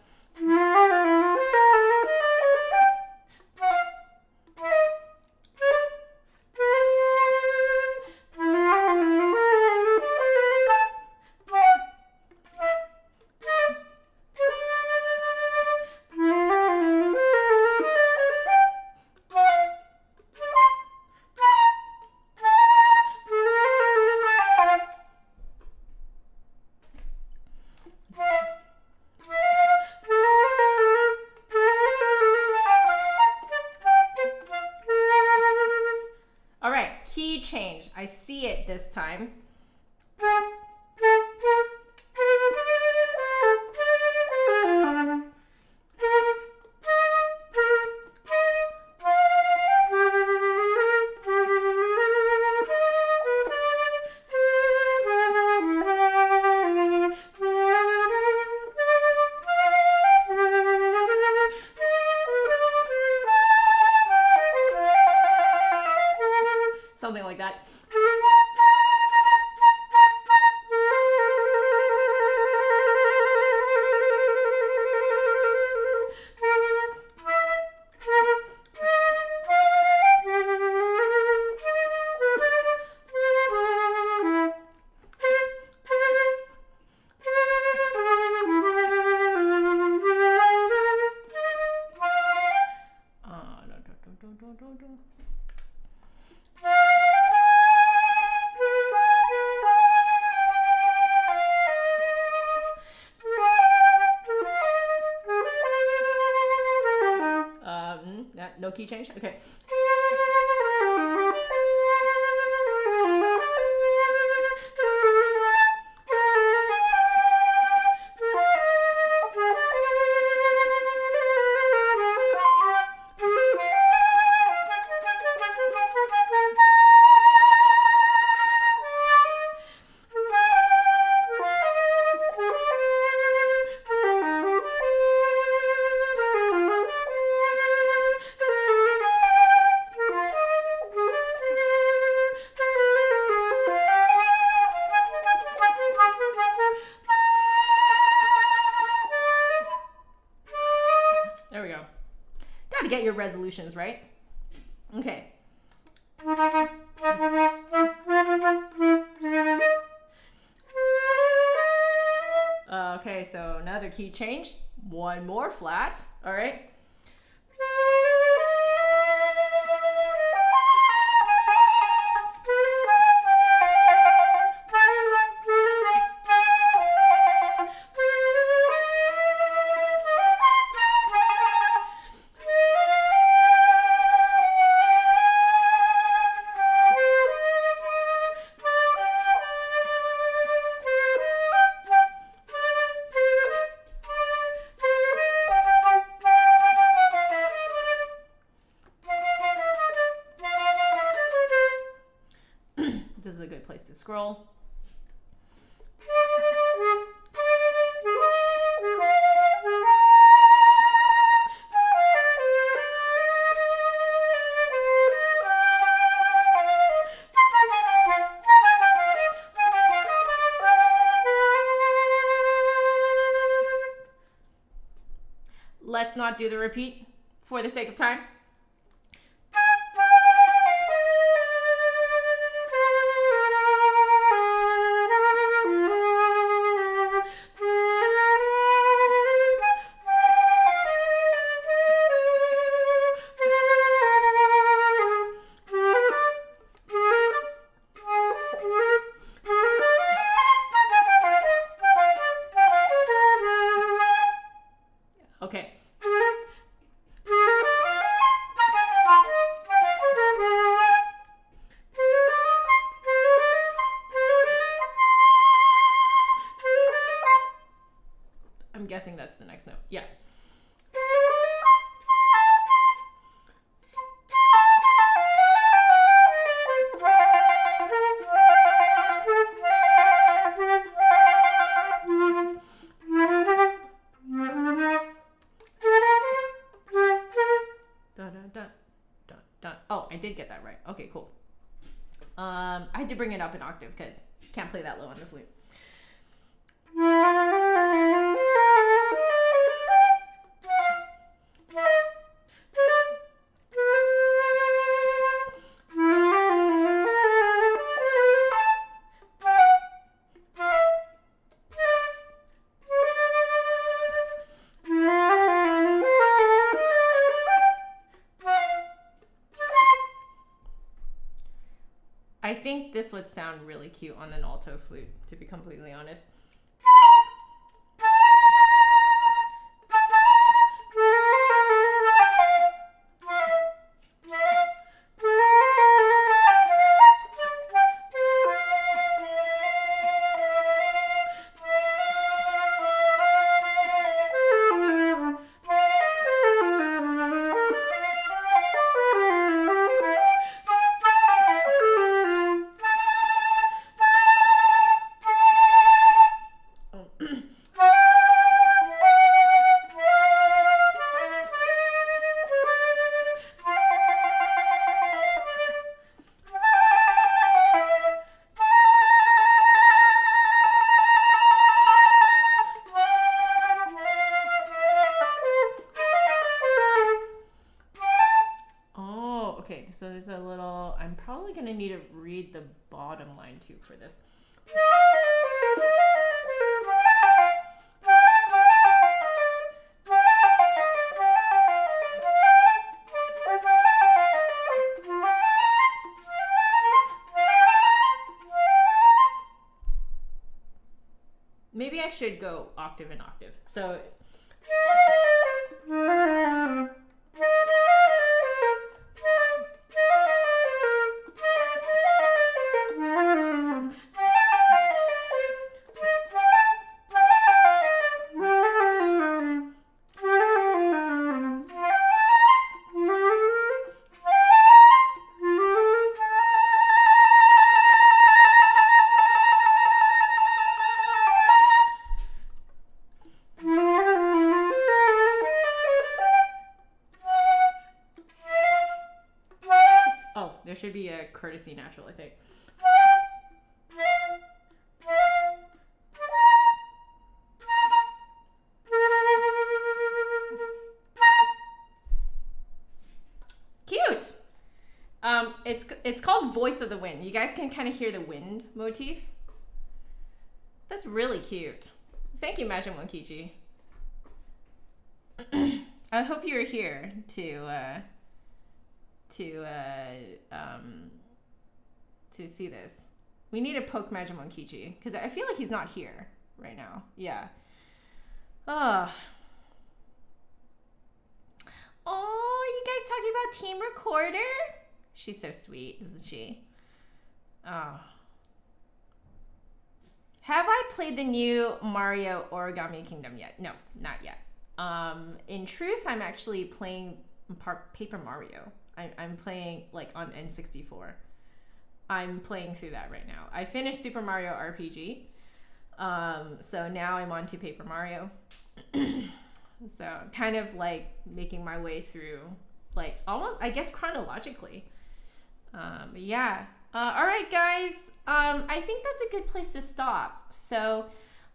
All right, key change. I see it this time. Something like that. No key change? Okay. get your resolutions right. Okay. Okay, so another key change. One more flat. All right. This is a good place to scroll. Let's not do the repeat for the sake of time. Okay. I'm guessing that's the next note. Yeah. Oh, I did get that right. Okay, cool. I had to bring it up an octave because can't play that low on the flute. I think this would sound really cute on an alto flute, to be completely honest. Okay, so there's a little, I'm probably going to need to read the bottom line too for this. Maybe I should go octave and octave. So there should be a courtesy natural, I think. it's called Voice of the Wind. You guys can kind of hear the wind motif. That's really cute. Thank you, MagicMonkichi. I hope you were here to see this. We need to poke MagicMonkichi because I feel like he's not here right now. Yeah. Oh, you guys talking about Team Recorder? She's so sweet, isn't she? Oh. Have I played the new Mario Origami Kingdom yet? No, not yet. In truth, I'm actually playing Paper Mario. I'm playing like on N64. I'm playing through that right now. I finished Super Mario RPG. So now I'm on to Paper Mario. So I'm kind of like making my way through, like almost, I guess, chronologically. But yeah. All right, guys. I think that's a good place to stop. So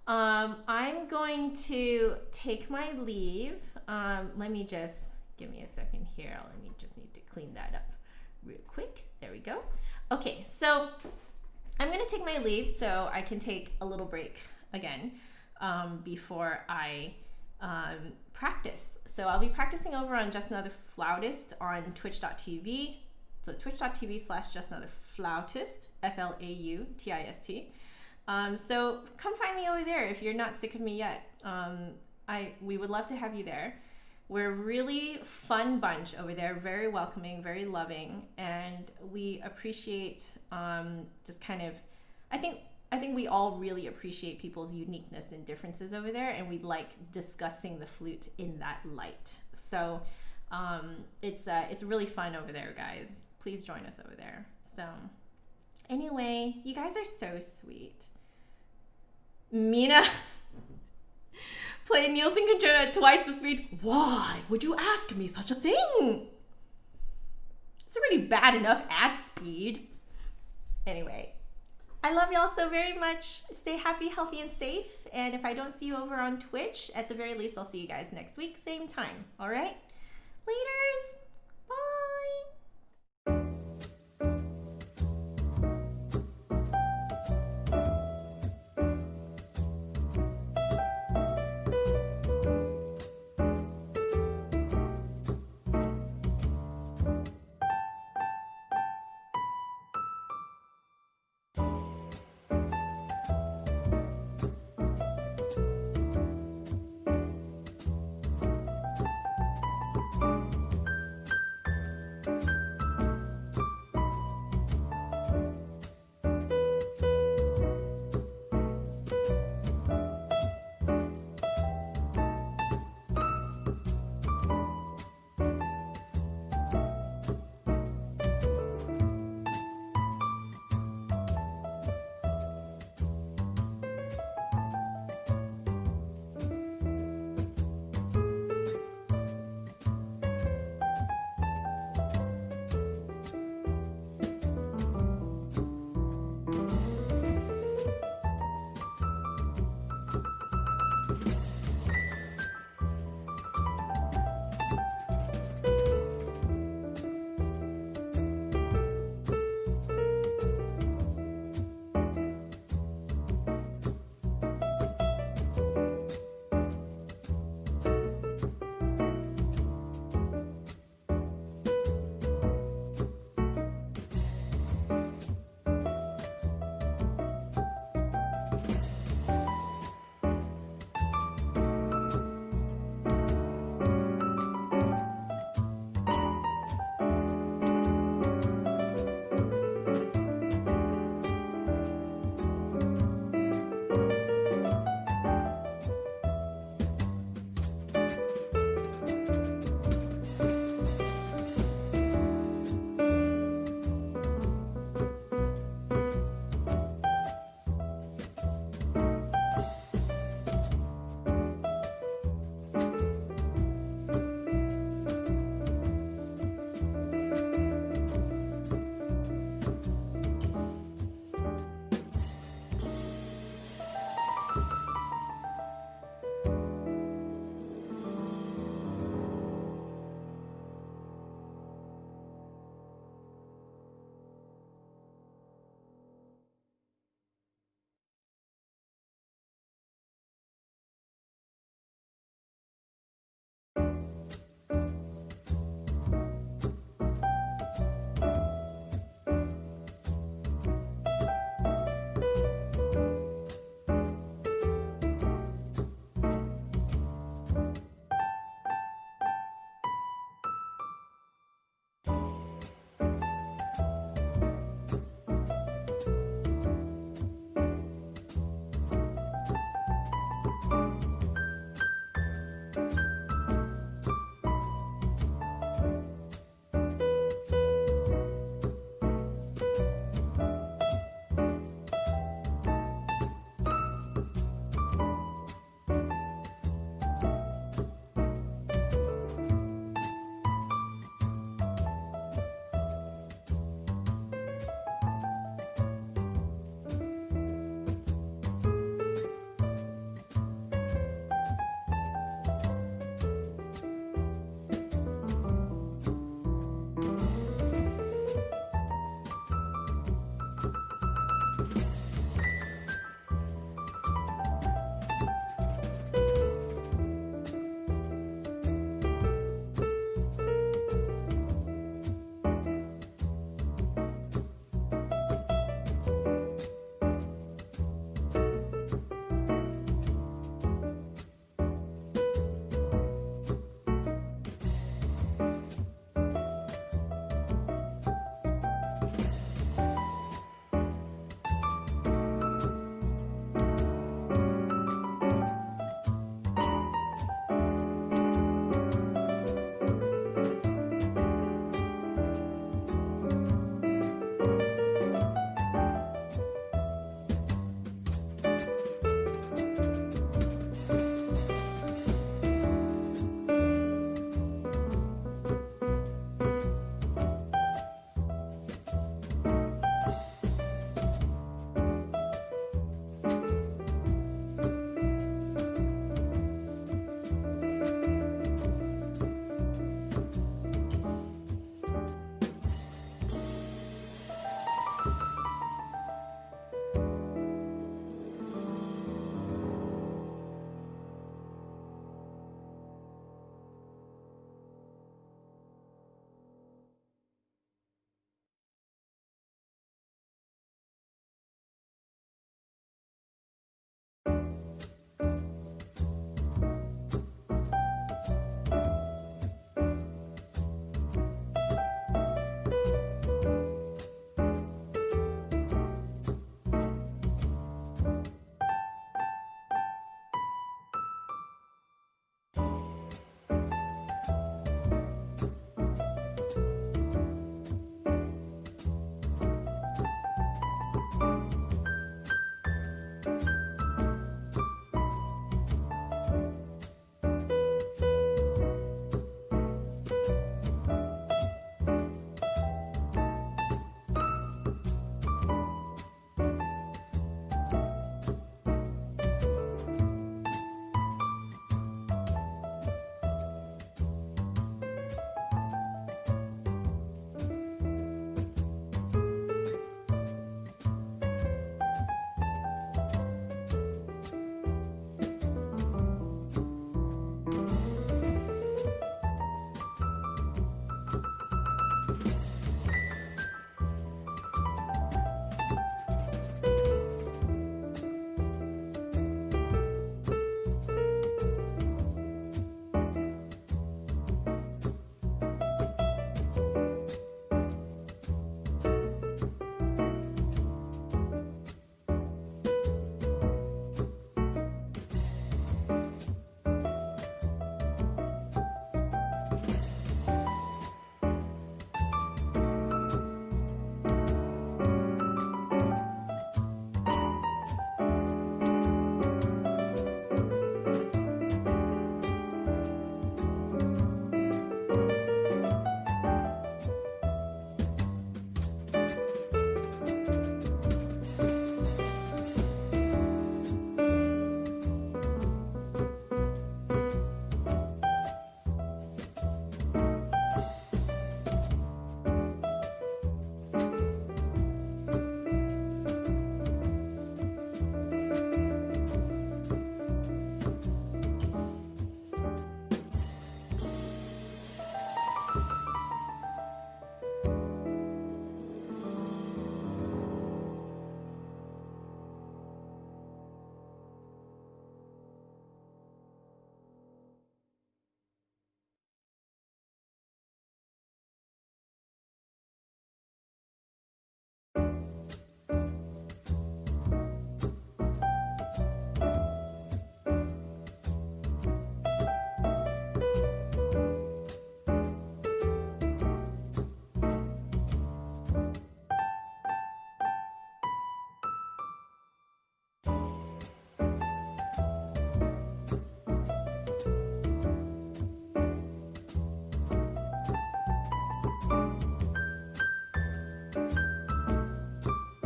I'm going to take my leave. Let me just, give me a second here. Let me just need to clean that up real quick. There we go. Okay, so I'm going to take my leave so I can take a little break again before I practice. So I'll be practicing over on Just Another Flautist on twitch.tv. So twitch.tv/JustAnotherFlautist, FLAUTIST. So come find me over there if you're not sick of me yet. We would love to have you there. We're a really fun bunch over there, very welcoming, very loving, and we appreciate just kind of, I think we all really appreciate people's uniqueness and differences over there, and we like discussing the flute in that light. So it's really fun over there, guys. Please join us over there. So anyway, you guys are so sweet. Mina played Nielsen Concerto at twice the speed. Why would you ask me such a thing? It's already bad enough at speed. Anyway, I love y'all so very much. Stay happy, healthy, and safe. And if I don't see you over on Twitch, at the very least, I'll see you guys next week, same time. All right? Laters.